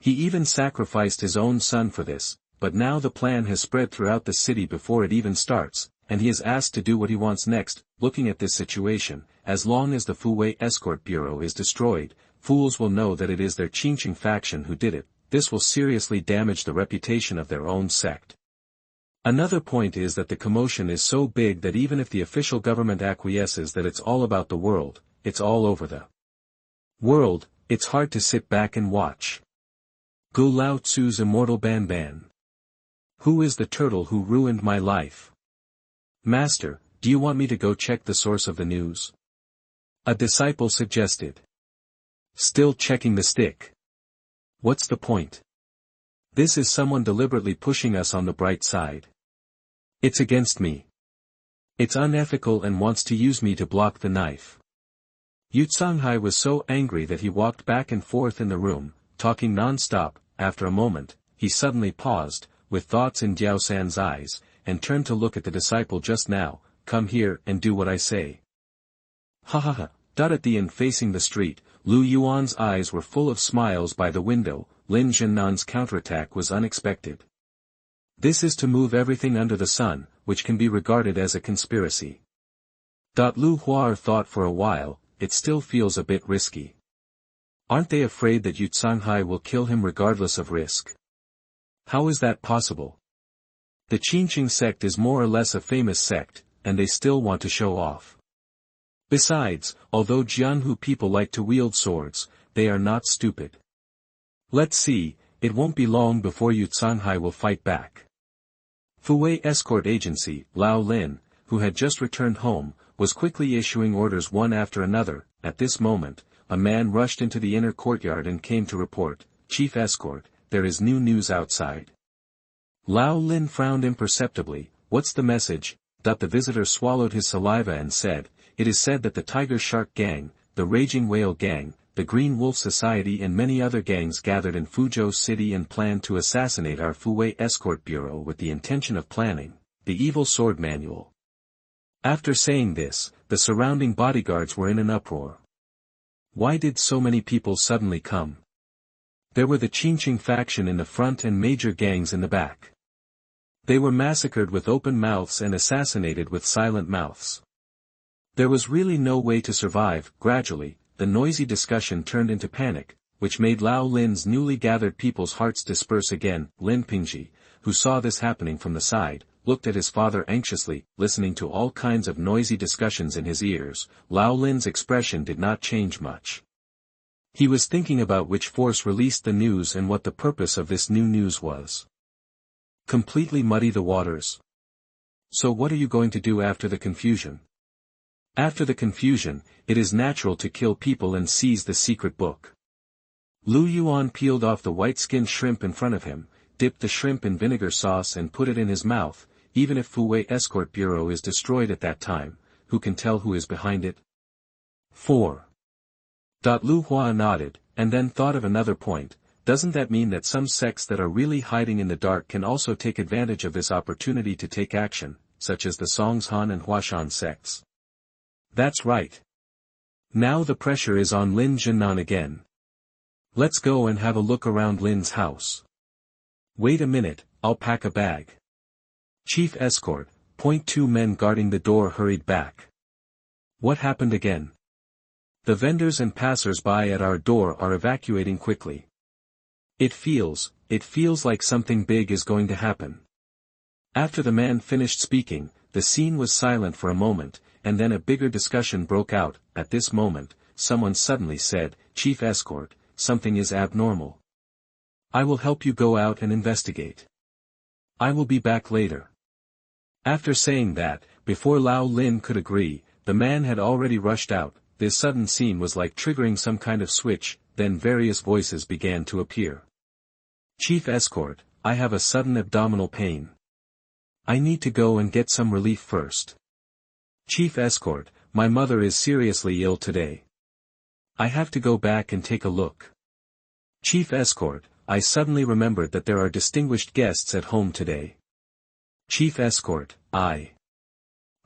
Speaker 1: He even sacrificed his own son for this, but now the plan has spread throughout the city before it even starts, and he is asked to do what he wants next. Looking at this situation, as long as the Fuwei Escort Bureau is destroyed, fools will know that it is their Qingqing faction who did it. This will seriously damage the reputation of their own sect. Another point is that the commotion is so big that even if the official government acquiesces that it's all about the world, it's all over the world, it's hard to sit back and watch. Gu Lao Tzu's immortal Ban Ban. Who is the turtle who ruined my life? Master, do you want me to go check the source of the news? A disciple suggested. Still checking the stick. What's the point? This is someone deliberately pushing us on the bright side. It's against me. It's unethical and wants to use me to block the knife. Yu Canghai was so angry that he walked back and forth in the room, talking non-stop. After a moment, he suddenly paused, with thoughts in Diao San's eyes, and turned to look at the disciple just now. "Come here and do what I say." Ha ha ha. At the inn facing the street, Lu Yuan's eyes were full of smiles. By the window, Lin Zhennan's counterattack was unexpected. This is to move everything under the sun, which can be regarded as a conspiracy. Lu Huar thought for a while. It still feels a bit risky. Aren't they afraid that Yu Canghai will kill him regardless of risk? How is that possible? The Qingqing sect is more or less a famous sect, and they still want to show off. Besides, although Jianghu people like to wield swords, they are not stupid. Let's see, it won't be long before Yu Canghai will fight back. Fuwei Escort Agency, Lao Lin, who had just returned home, was quickly issuing orders one after another. At this moment, a man rushed into the inner courtyard and came to report, "Chief Escort, there is new news outside." Lao Lin frowned imperceptibly. "What's the message?" The visitor swallowed his saliva and said, "It is said that the Tiger Shark Gang, the Raging Whale Gang, the Green Wolf Society and many other gangs gathered in Fuzhou City and planned to assassinate our Fuwei Escort Bureau with the intention of planning the evil sword manual." After saying this, the surrounding bodyguards were in an uproar. Why did so many people suddenly come? There were the Qingqing faction in the front and major gangs in the back. They were massacred with open mouths and assassinated with silent mouths. There was really no way to survive. Gradually, the noisy discussion turned into panic. which made Lao Lin's newly gathered people's hearts disperse again. Lin Pingji, who saw this happening from the side, looked at his father anxiously, listening to all kinds of noisy discussions in his ears. Lao Lin's expression did not change much. He was thinking about which force released the news and what the purpose of this new news was. Completely muddy the waters. So what are you going to do after the confusion? After the confusion, it is natural to kill people and seize the secret book. Lu Yuan peeled off the white-skinned shrimp in front of him, dipped the shrimp in vinegar sauce and put it in his mouth. Even if Fuwei Escort Bureau is destroyed at that time, who can tell who is behind it? 4. Lu Hua nodded, and then thought of another point. Doesn't that mean that some sects that are really hiding in the dark can also take advantage of this opportunity to take action, such as the Songshan and Huashan sects? That's right. Now the pressure is on Lin Zhennan again. Let's go and have a look around Lin's house. Wait a minute, I'll pack a bag. Chief Escort, .2 men guarding the door hurried back. What happened again? The vendors and passers-by at our door are evacuating quickly. It feels like something big is going to happen. After the man finished speaking, the scene was silent for a moment, and then a bigger discussion broke out. At this moment, someone suddenly said, Chief Escort, something is abnormal. I will help you go out and investigate. I will be back later. After saying that, before Lao Lin could agree, the man had already rushed out. This sudden scene was like triggering some kind of switch. Then various voices began to appear. Chief Escort, I have a sudden abdominal pain. I need to go and get some relief first. Chief Escort, my mother is seriously ill today. I have to go back and take a look. Chief Escort, I suddenly remembered that there are distinguished guests at home today. Chief Escort, I.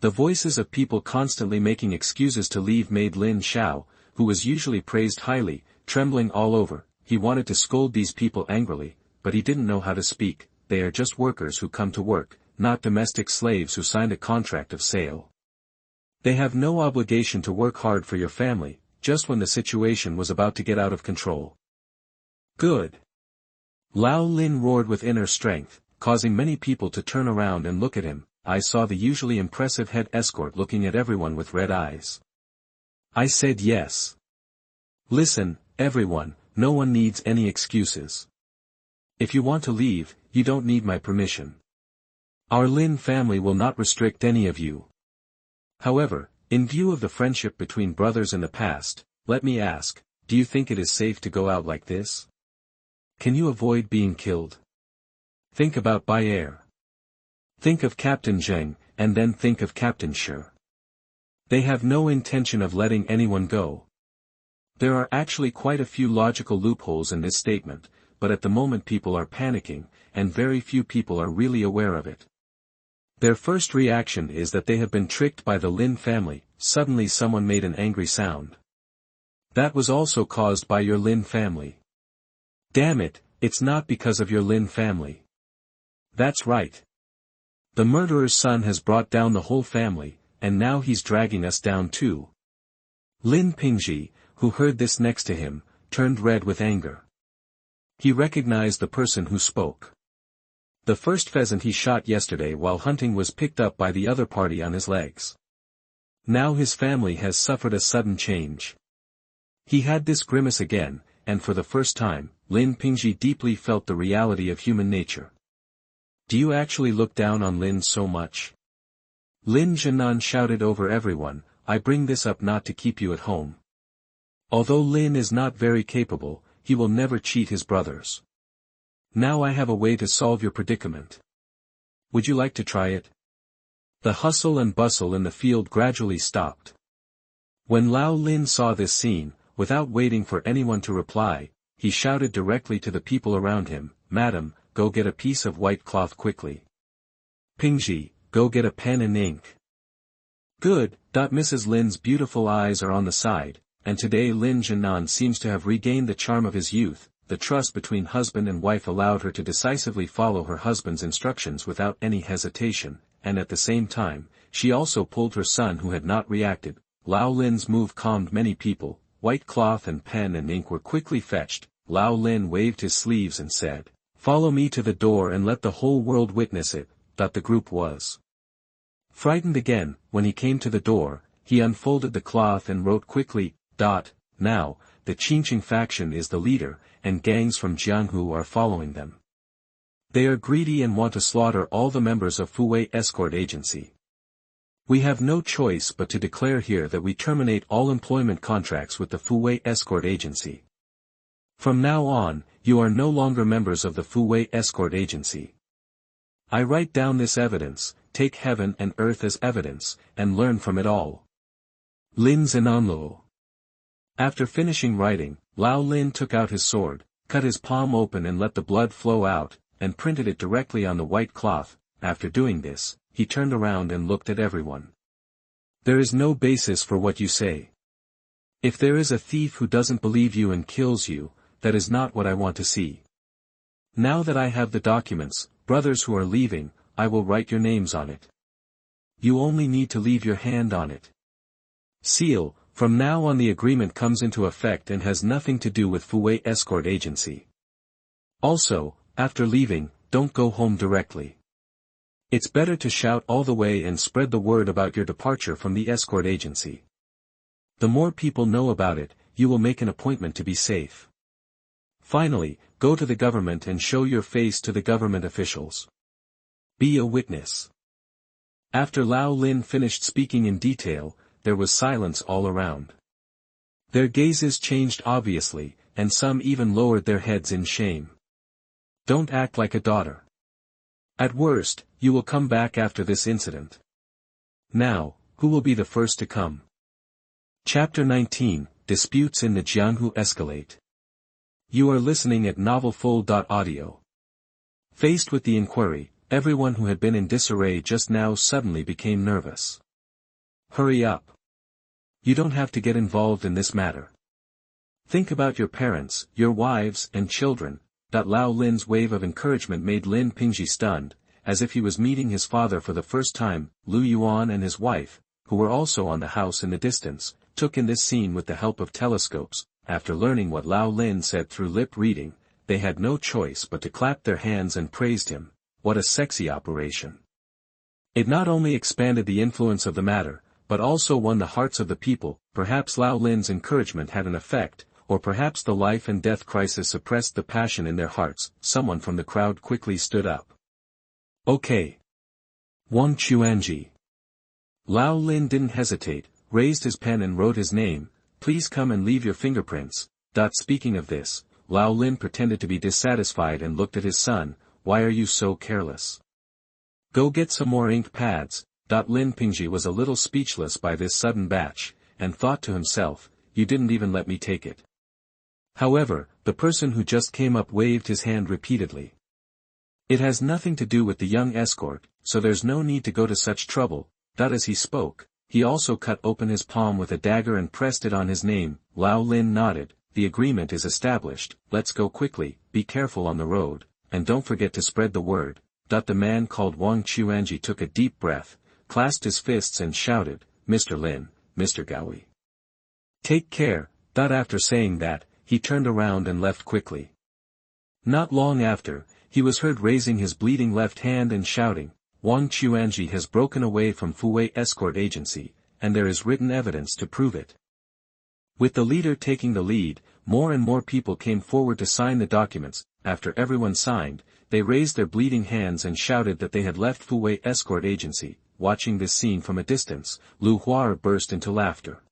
Speaker 1: The voices of people constantly making excuses to leave made Lin Xiao, who was usually praised highly, trembling all over. He wanted to scold these people angrily, but he didn't know how to speak. They are just workers who come to work, not domestic slaves who signed a contract of sale. They have no obligation to work hard for your family, just when the situation was about to get out of control. Good. Lao Lin roared with inner strength, causing many people to turn around and look at him. I saw the usually impressive head escort looking at everyone with red eyes. I said yes. Listen, everyone, no one needs any excuses. If you want to leave, you don't need my permission. Our Lin family will not restrict any of you. However, in view of the friendship between brothers in the past, let me ask, do you think it is safe to go out like this? Can you avoid being killed? Think about by air. Think of Captain Zheng, and then think of Captain Shi. They have no intention of letting anyone go. There are actually quite a few logical loopholes in this statement, but at the moment people are panicking, and very few people are really aware of it. Their first reaction is that they have been tricked by the Lin family. Suddenly someone made an angry sound. That was also caused by your Lin family. Damn it, it's not because of your Lin family. That's right. The murderer's son has brought down the whole family, and now he's dragging us down too. Lin Pingji, who heard this next to him, turned red with anger. He recognized the person who spoke. The first pheasant he shot yesterday while hunting was picked up by the other party on his legs. Now his family has suffered a sudden change. He had this grimace again, and for the first time, Lin Pingji deeply felt the reality of human nature. Do you actually look down on Lin so much? Lin Zhennan shouted over everyone, I bring this up not to keep you at home. Although Lin is not very capable, he will never cheat his brothers. Now I have a way to solve your predicament. Would you like to try it? The hustle and bustle in the field gradually stopped. When Lao Lin saw this scene, without waiting for anyone to reply, he shouted directly to the people around him, Madam, go get a piece of white cloth quickly. Pingji, go get a pen and ink. Good. Mrs. Lin's beautiful eyes are on the side, and today Lin Zhennan seems to have regained the charm of his youth. The trust between husband and wife allowed her to decisively follow her husband's instructions without any hesitation, and at the same time, she also pulled her son who had not reacted. Lao Lin's move calmed many people. white cloth and pen and ink were quickly fetched. Lao Lin waved his sleeves and said, "Follow me to the door and let the whole world witness it." The group was frightened again. When he came to the door, he unfolded the cloth and wrote quickly, "Now, the Qingqing faction is the leader, and gangs from Jianghu are following them. They are greedy and want to slaughter all the members of Fuwei Escort Agency. We have no choice but to declare here that we terminate all employment contracts with the Fuwei Escort Agency. From now on, you are no longer members of the Fuwei Escort Agency. I write down this evidence, take heaven and earth as evidence, and learn from it all. Lin Zenanluo." After finishing writing, Lao Lin took out his sword, cut his palm open and let the blood flow out, and printed it directly on the white cloth. After doing this, he turned around and looked at everyone. "There is no basis for what you say. If there is a thief who doesn't believe you and kills you, that is not what I want to see. Now that I have the documents, brothers who are leaving, I will write your names on it. You only need to leave your hand on it. Seal, from now on the agreement comes into effect and has nothing to do with Fuwei Escort Agency. Also, after leaving, don't go home directly. It's better to shout all the way and spread the word about your departure from the escort agency. The more people know about it, you will make an appointment to be safe. Finally, go to the government and show your face to the government officials. Be a witness." After Lao Lin finished speaking in detail, there was silence all around. Their gazes changed obviously, and some even lowered their heads in shame. Don't act like a daughter. At worst, you will come back after this incident. Now, who will be the first to come? Chapter 19, Disputes in the Jianghu Escalate. You are listening at NovelFull.audio. Faced with the inquiry, everyone who had been in disarray just now suddenly became nervous. Hurry up. You don't have to get involved in this matter. Think about your parents, your wives and children. Lao Lin's wave of encouragement made Lin Pingji stunned, as if he was meeting his father for the first time. Lu Yuan and his wife, who were also on the house in the distance, took in this scene with the help of telescopes. After learning what Lao Lin said through lip reading, they had no choice but to clap their hands and praised him. What a sexy operation. It not only expanded the influence of the matter, but also won the hearts of the people. Perhaps Lao Lin's encouragement had an effect, or perhaps the life and death crisis suppressed the passion in their hearts. Someone from the crowd quickly stood up. "Okay. Wang Chuanji." Lao Lin didn't hesitate, raised his pen and wrote his name. "Please come and leave your fingerprints." Speaking of this, Lao Lin pretended to be dissatisfied and looked at his son. "Why are you so careless? Go get some more ink pads." Lin Pingji was a little speechless by this sudden batch, and thought to himself, "You didn't even let me take it." However, the person who just came up waved his hand repeatedly. "It has nothing to do with the young escort, so there's no need to go to such trouble." As he spoke, he also cut open his palm with a dagger and pressed it on his name. Lao Lin nodded. "The agreement is established, let's go quickly, be careful on the road, and don't forget to spread the word." The man called Wang Chuanji took a deep breath, clasped his fists and shouted, "Mr. Lin, Mr. Gaoi. Take care." After saying that, he turned around and left quickly. Not long after, he was heard raising his bleeding left hand and shouting, "Wang Chuanji has broken away from Fuwei Escort Agency, and there is written evidence to prove it." With the leader taking the lead, more and more people came forward to sign the documents. After everyone signed, they raised their bleeding hands and shouted that they had left Fuwei Escort Agency. Watching this scene from a distance, Lu Hua burst into laughter.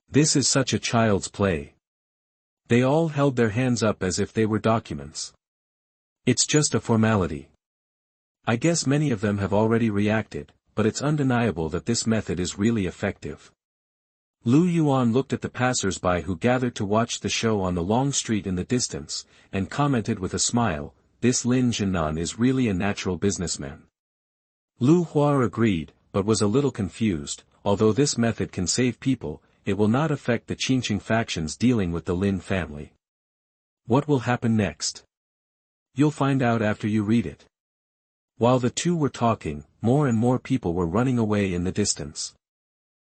Speaker 1: "This is such a child's play." They all held their hands up as if they were documents. "It's just a formality." I guess many of them have already reacted, but it's undeniable that this method is really effective. Lu Yuan looked at the passers-by who gathered to watch the show on the long street in the distance, and commented with a smile, "This Lin Zhenan is really a natural businessman." Lu Hua agreed, but was a little confused. Although this method can save people, it will not affect the Qingqing factions dealing with the Lin family. What will happen next? You'll find out after you read it. While the two were talking, more and more people were running away in the distance.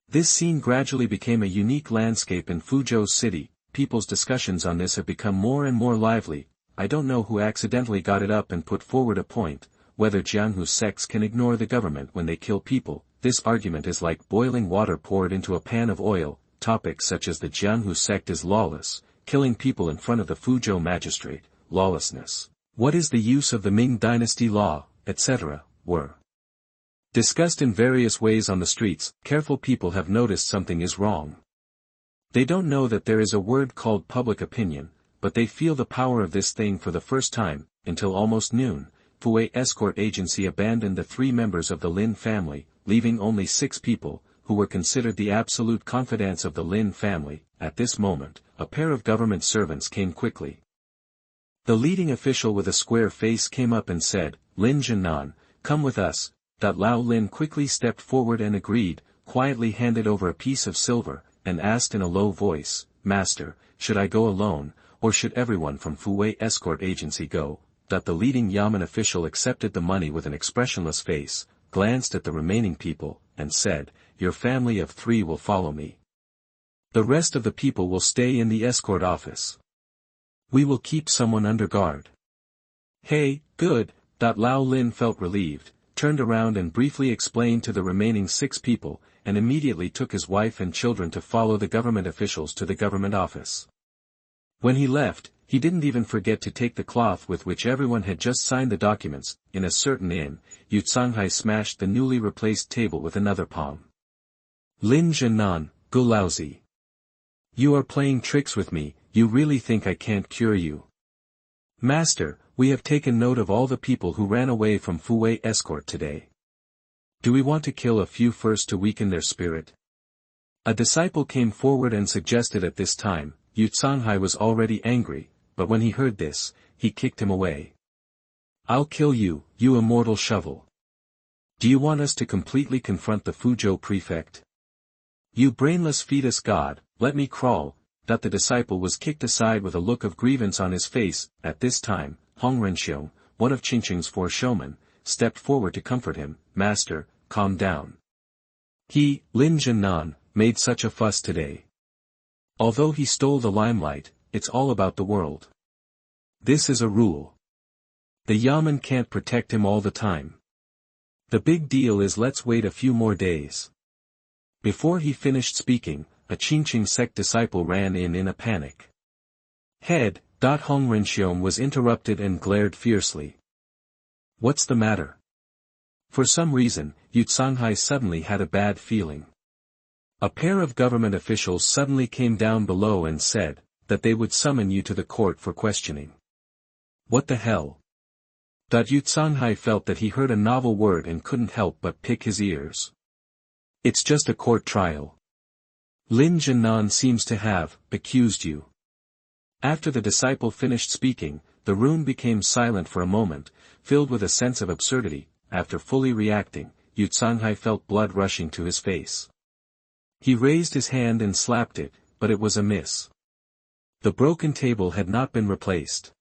Speaker 1: This scene gradually became a unique landscape in Fuzhou City. People's discussions on this have become more and more lively. I don't know who accidentally got it up and put forward a point, whether Jianghu sects can ignore the government when they kill people. This argument is like boiling water poured into a pan of oil. Topics such as the Jianghu sect is lawless, killing people in front of the Fuzhou magistrate, lawlessness. What is the use of the Ming dynasty law, etc., were discussed in various ways on the streets. Careful people have noticed something is wrong. They don't know that there is a word called public opinion, but they feel the power of this thing for the first time. Until almost noon, Fue escort agency abandoned the 3 members of the Lin family, leaving only 6 people, who were considered the absolute confidants of the Lin family. At this moment, a pair of government servants came quickly. The leading official with a square face came up and said, "Lin Jianan, come with us." Lao Lin quickly stepped forward and agreed, quietly handed over a piece of silver, and asked in a low voice, "Master, should I go alone, or should everyone from Fue escort agency go?" The leading Yamen official accepted the money with an expressionless face, glanced at the remaining people, and said, "Your family of 3 will follow me. The rest of the people will stay in the escort office. We will keep someone under guard." "Hey, good." Lao Lin felt relieved, turned around and briefly explained to the remaining 6 people, and immediately took his wife and children to follow the government officials to the government office. When he left, he didn't even forget to take the cloth with which everyone had just signed the documents. In a certain inn, Xuanhuan smashed the newly replaced table with another palm. "Lin Jianan, go lousy. You are playing tricks with me. You really think I can't cure you?" "Master, we have taken note of all the people who ran away from Fue escort today. Do we want to kill a few first to weaken their spirit?" A disciple came forward and suggested. At this time, Xuanhuan was already angry, but when he heard this, he kicked him away. "I'll kill you, you immortal shovel. Do you want us to completely confront the Fuzhou prefect? You brainless fetus god, let me crawl." The disciple was kicked aside with a look of grievance on his face. At this time, Hong Renxiong, one of Qingqing's 4 showmen, stepped forward to comfort him. "Master, calm down. He, Lin Jianan, made such a fuss today. Although he stole the limelight, it's all about the world. This is a rule. The Yamen can't protect him all the time. The big deal is let's wait a few more days." Before he finished speaking, a Qingqing sect disciple ran in a panic. "Head." Hong Renxiong was interrupted and glared fiercely. "What's the matter?" For some reason, Xuanhuan suddenly had a bad feeling. A pair of government officials suddenly came down below and said that they would summon you to the court for questioning. "What the hell?" Xuanhuan felt that he heard a novel word and couldn't help but pick his ears. "It's just a court trial. Lin Jianan seems to have accused you." After the disciple finished speaking, the room became silent for a moment, filled with a sense of absurdity. After fully reacting, Xuanhuan felt blood rushing to his face. He raised his hand and slapped it, but it was a miss. The broken table had not been replaced.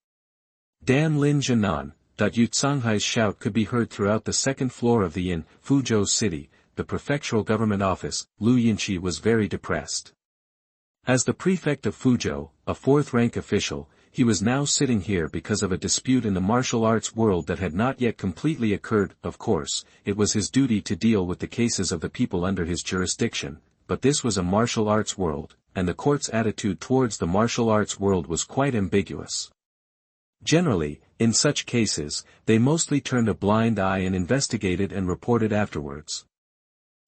Speaker 1: "Damn Lin Jianan!" Xuanhuan's shout could be heard throughout the 2nd floor of the inn, Fuzhou City, the prefectural government office. Lu Yinqi was very depressed. As the prefect of Fuzhou, a 4th-rank official, he was now sitting here because of a dispute in the martial arts world that had not yet completely occurred. Of course, it was his duty to deal with the cases of the people under his jurisdiction, but this was a martial arts world, and the court's attitude towards the martial arts world was quite ambiguous. Generally, in such cases, they mostly turned a blind eye and investigated and reported afterwards.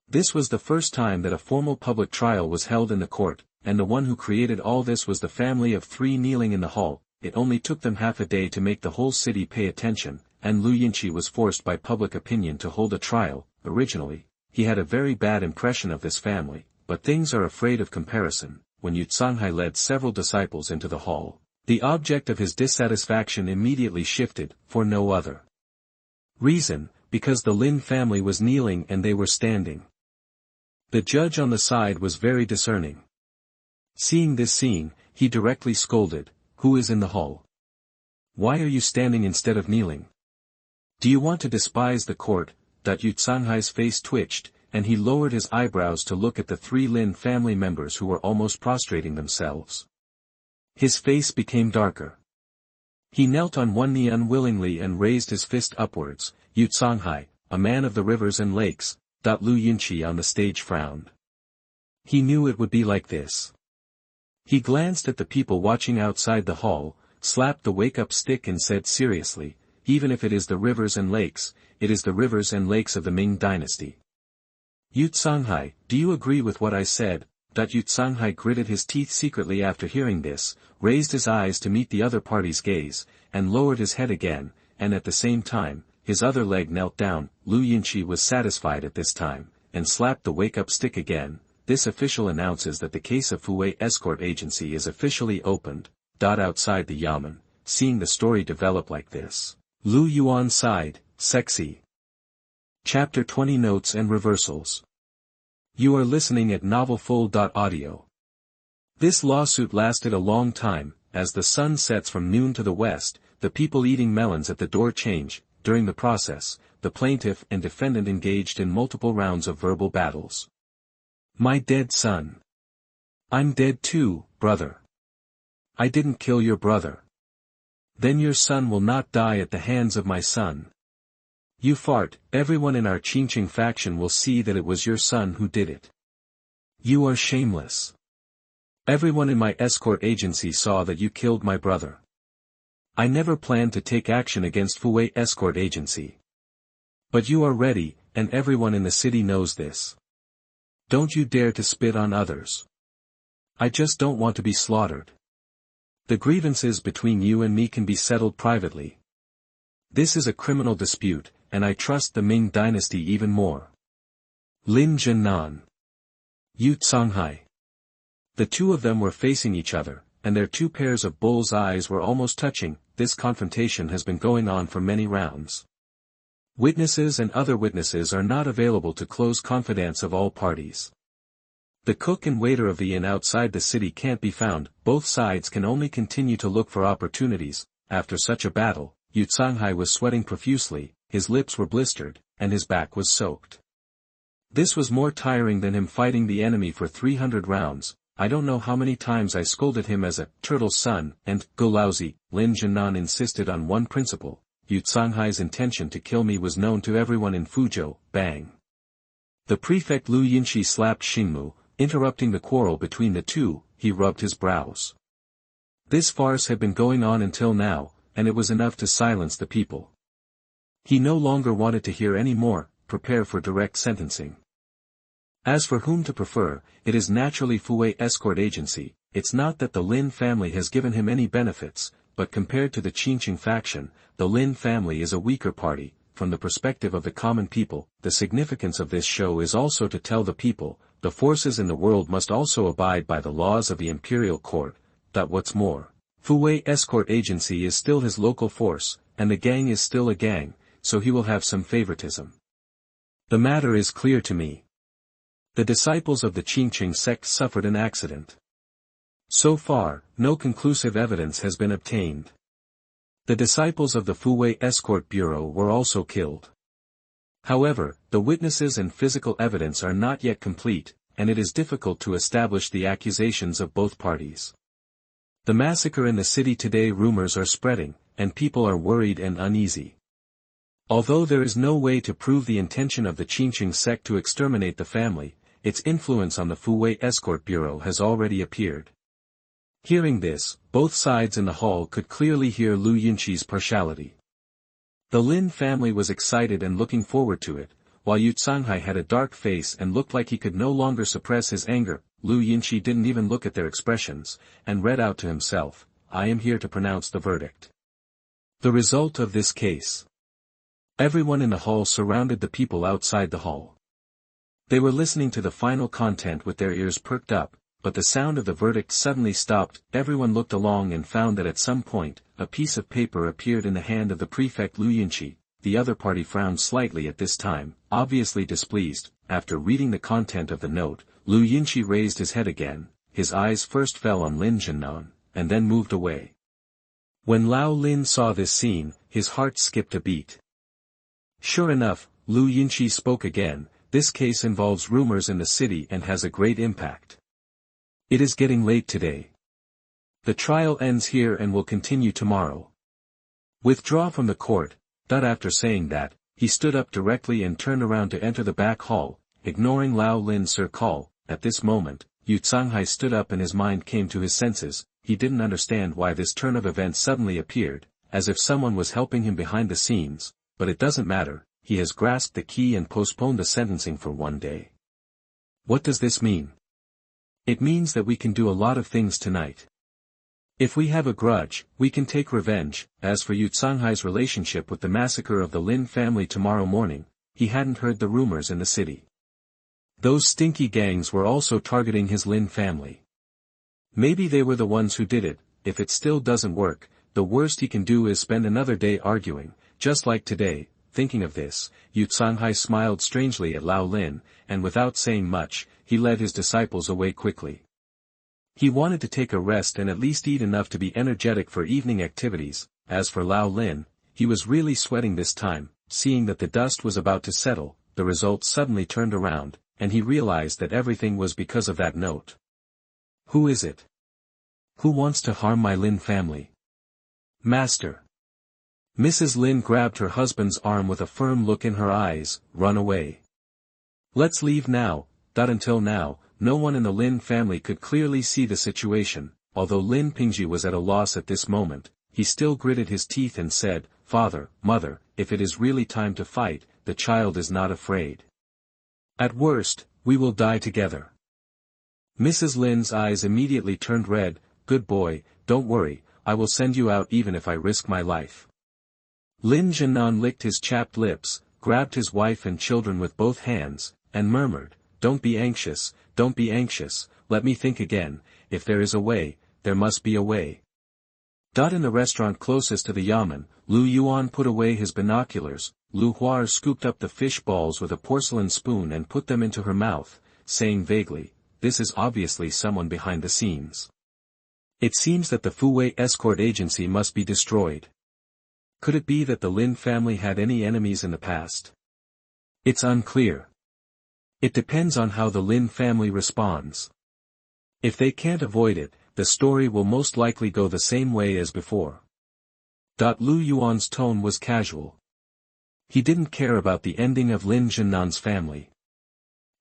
Speaker 1: This was the first time that a formal public trial was held in the court, and the one who created all this was the family of 3 kneeling in the hall. It only took them half a day to make the whole city pay attention, and Lu Yinqi was forced by public opinion to hold a trial. Originally, he had a very bad impression of this family, but things are afraid of comparison. When Xuanhuan led several disciples into the hall, the object of his dissatisfaction immediately shifted, for no other reason, because the Lin family was kneeling and they were standing. The judge on the side was very discerning. Seeing this scene, he directly scolded, "Who is in the hall? Why are you standing instead of kneeling? Do you want to despise the court?" Xuanhuan's face twitched, and he lowered his eyebrows to look at the three Lin family members who were almost prostrating themselves. His face became darker. He knelt on one knee unwillingly and raised his fist upwards. Yuan, a man of the rivers and lakes. Lu Yunqi on the stage frowned. He knew it would be like this. He glanced at the people watching outside the hall, slapped the wake-up stick and said seriously, even if it is the rivers and lakes, it is the rivers and lakes of the Ming dynasty. Yuan, do you agree with what I said? Yuan gritted his teeth secretly after hearing this, raised his eyes to meet the other party's gaze, and lowered his head again, and at the same time, his other leg knelt down. Lu Yunqi was satisfied at this time, and slapped the wake-up stick again. This official announces that the case of Fuwei Escort Agency is officially opened. Outside the Yamen, seeing the story develop like this, Lu Yuan sighed, sexy. Chapter 20 Notes and Reversals. You are listening at NovelFull.audio. This lawsuit lasted a long time. As the sun sets from noon to the west, the people eating melons at the door change. During the process, the plaintiff and defendant engaged in multiple rounds of verbal battles. My dead son. I'm dead too, brother. I didn't kill your brother. Then your son will not die at the hands of my son. You fart, everyone in our Qingqing faction will see that it was your son who did it. You are shameless. Everyone in my escort agency saw that you killed my brother. I never planned to take action against Fuwei Escort Agency. But you are ready, and everyone in the city knows this. Don't you dare to spit on others. I just don't want to be slaughtered. The grievances between you and me can be settled privately. This is a criminal dispute, and I trust the Ming dynasty even more. Lin Zhennan. Yuan. The two of them were facing each other, and their two pairs of bull's eyes were almost touching. This confrontation has been going on for many rounds. Witnesses and other witnesses are not available to close confidence of all parties. The cook and waiter of the inn outside the city can't be found. Both sides can only continue to look for opportunities. After such a battle, Yuan was sweating profusely, his lips were blistered, and his back was soaked. This was more tiring than him fighting the enemy for 300 rounds. I don't know how many times I scolded him as a turtle son, and go lousy. Lin Zhennan insisted on one principle. Yuan's intention to kill me was known to everyone in Fuzhou. Bang. The prefect Lu Yunqi slapped Xingmu, interrupting the quarrel between the two. He rubbed his brows. This farce had been going on until now, and it was enough to silence the people. He no longer wanted to hear any more. Prepare for direct sentencing. As for whom to prefer, it is naturally Fuwei Escort Agency. It's not that the Lin family has given him any benefits, but compared to the Qingqing faction, the Lin family is a weaker party. From the perspective of the common people, the significance of this show is also to tell the people, the forces in the world must also abide by the laws of the imperial court. What's more, Fuwei Escort Agency is still his local force, and the gang is still a gang, so he will have some favoritism. The matter is clear to me. The disciples of the Qingqing sect suffered an accident. So far, no conclusive evidence has been obtained. The disciples of the Fuwei Escort Bureau were also killed. However, the witnesses and physical evidence are not yet complete, and it is difficult to establish the accusations of both parties. The massacre in the city today, rumors are spreading, and people are worried and uneasy. Although there is no way to prove the intention of the Qingqing sect to exterminate the family, its influence on the Fuwei Escort Bureau has already appeared. Hearing this, both sides in the hall could clearly hear Lu Yunqi's partiality. The Lin family was excited and looking forward to it, while Yuan had a dark face and looked like he could no longer suppress his anger. Lu Yunqi didn't even look at their expressions, and read out to himself, I am here to pronounce the verdict. The result of this case. Everyone in the hall surrounded the people outside the hall. They were listening to the final content with their ears perked up, but the sound of the verdict suddenly stopped. Everyone looked along and found that at some point, a piece of paper appeared in the hand of the prefect Lu Yunqi. The other party frowned slightly at this time, obviously displeased. After reading the content of the note, Lu Yunqi raised his head again. His eyes first fell on Lin Zhennan, and then moved away. When Lao Lin saw this scene, his heart skipped a beat. Sure enough, Lu Yunqi spoke again, this case involves rumors in the city and has a great impact. It is getting late today. The trial ends here and will continue tomorrow. Withdraw from the court. After saying that, he stood up directly and turned around to enter the back hall, ignoring Lao Lin's call. At this moment, Yu Canghai stood up and his mind came to his senses. He didn't understand why this turn of events suddenly appeared, as if someone was helping him behind the scenes, but it doesn't matter, he has grasped the key and postponed the sentencing for one day. What does this mean? It means that we can do a lot of things tonight. If we have a grudge, we can take revenge. As for Yu Canghai's relationship with the massacre of the Lin family tomorrow morning, he hadn't heard the rumors in the city. Those stinky gangs were also targeting his Lin family. Maybe they were the ones who did it. If it still doesn't work, the worst he can do is spend another day arguing, just like today. Thinking of this, Yu Canghai smiled strangely at Lao Lin, and without saying much, he led his disciples away quickly. He wanted to take a rest and at least eat enough to be energetic for evening activities. As for Lao Lin, he was really sweating this time. Seeing that the dust was about to settle, the results suddenly turned around, and he realized that everything was because of that note. Who is it? Who wants to harm my Lin family? Master. Mrs. Lin grabbed her husband's arm with a firm look in her eyes. Run away. Let's leave now. Until now, no one in the Lin family could clearly see the situation. Although Lin Pingji was at a loss at this moment, he still gritted his teeth and said, "Father, Mother, if it is really time to fight, the child is not afraid. At worst, we will die together." Mrs. Lin's eyes immediately turned red. "Good boy, don't worry, I will send you out even if I risk my life." Lin Zhenan licked his chapped lips, grabbed his wife and children with both hands, and murmured, don't be anxious, let me think again. If there is a way, there must be a way." In the restaurant closest to the Yamen, Lu Yuan put away his binoculars. Lu Huar scooped up the fish balls with a porcelain spoon and put them into her mouth, saying vaguely, "This is obviously someone behind the scenes. It seems that the Fuwei escort agency must be destroyed. Could it be that the Lin family had any enemies in the past? It's unclear. It depends on how the Lin family responds. If they can't avoid it, the story will most likely go the same way as before." Lu Yuan's tone was casual. He didn't care about the ending of Lin Zhenan's family.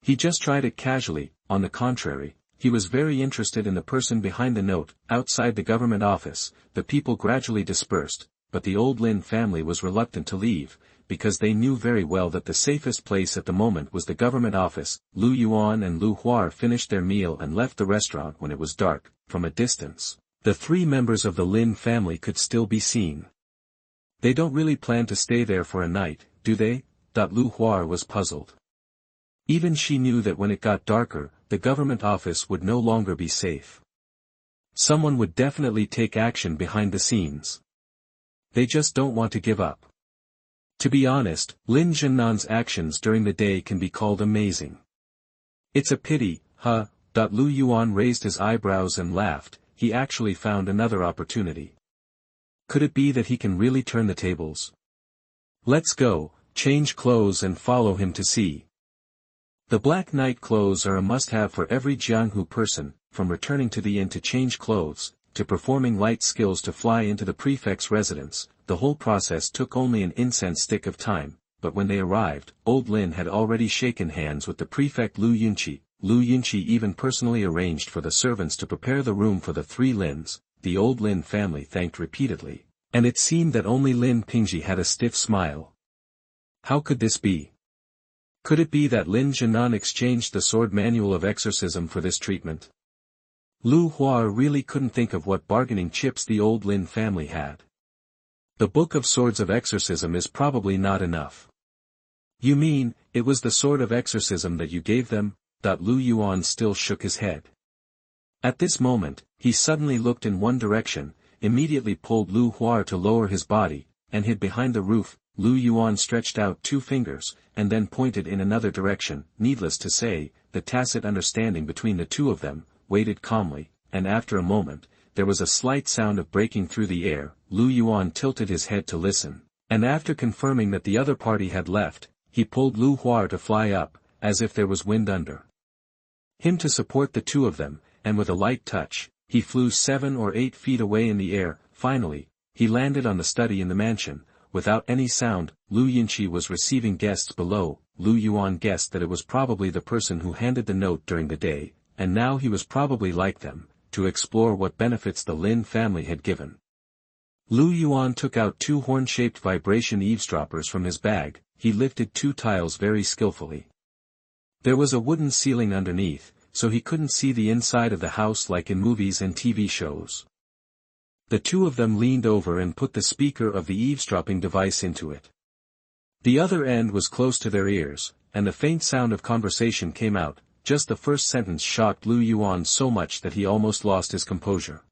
Speaker 1: He just tried it casually. On the contrary, he was very interested in the person behind the note. Outside the government office, the people gradually dispersed, but the old Lin family was reluctant to leave, because they knew very well that the safest place at the moment was the government office. Lu Yuan and Lu Huar finished their meal and left the restaurant when it was dark. From a distance, the three members of the Lin family could still be seen. They don't really plan to stay there for a night, do they? Lu Huar was puzzled. Even she knew that when it got darker, the government office would no longer be safe. Someone would definitely take action behind the scenes. They just don't want to give up. To be honest, Lin Zhenan's actions during the day can be called amazing. It's a pity, huh? Lu Yuan raised his eyebrows and laughed. He actually found another opportunity. Could it be that he can really turn the tables? Let's go, change clothes and follow him to see. The black night clothes are a must-have for every Jianghu person, from returning to the inn to change clothes, to performing light skills to fly into the prefect's residence. The whole process took only an incense stick of time, but when they arrived, old Lin had already shaken hands with the prefect Lu Yunqi. Lu Yunqi even personally arranged for the servants to prepare the room for the three Lins. The old Lin family thanked repeatedly, and it seemed that only Lin Pingji had a stiff smile. How could this be? Could it be that Lin Zhenan exchanged the sword manual of exorcism for this treatment? Lu Huar really couldn't think of what bargaining chips the old Lin family had. The Book of Swords of Exorcism is probably not enough. You mean, it was the sword of exorcism that you gave them? Lu Yuan still shook his head. At this moment, he suddenly looked in one direction, immediately pulled Lu Huar to lower his body, and hid behind the roof. Lu Yuan stretched out 2 fingers, and then pointed in another direction. Needless to say, the tacit understanding between the two of them waited calmly, and after a moment, there was a slight sound of breaking through the air. Lu Yuan tilted his head to listen, and after confirming that the other party had left, he pulled Lu Huar to fly up. as if there was wind under him to support the two of them, and with a light touch, he flew 7 or 8 feet away in the air. Finally, he landed on the study in the mansion. Without any sound, Lu Yinchi was receiving guests below. Lu Yuan guessed that it was probably the person who handed the note during the day, and now he was probably like them, to explore what benefits the Lin family had given. Lu Yuan took out 2 horn-shaped vibration eavesdroppers from his bag. He lifted 2 tiles very skillfully. There was a wooden ceiling underneath, so he couldn't see the inside of the house like in movies and TV shows. The two of them leaned over and put the speaker of the eavesdropping device into it. The other end was close to their ears, and the faint sound of conversation came out. Just the first sentence shocked Lu Yuan so much that he almost lost his composure.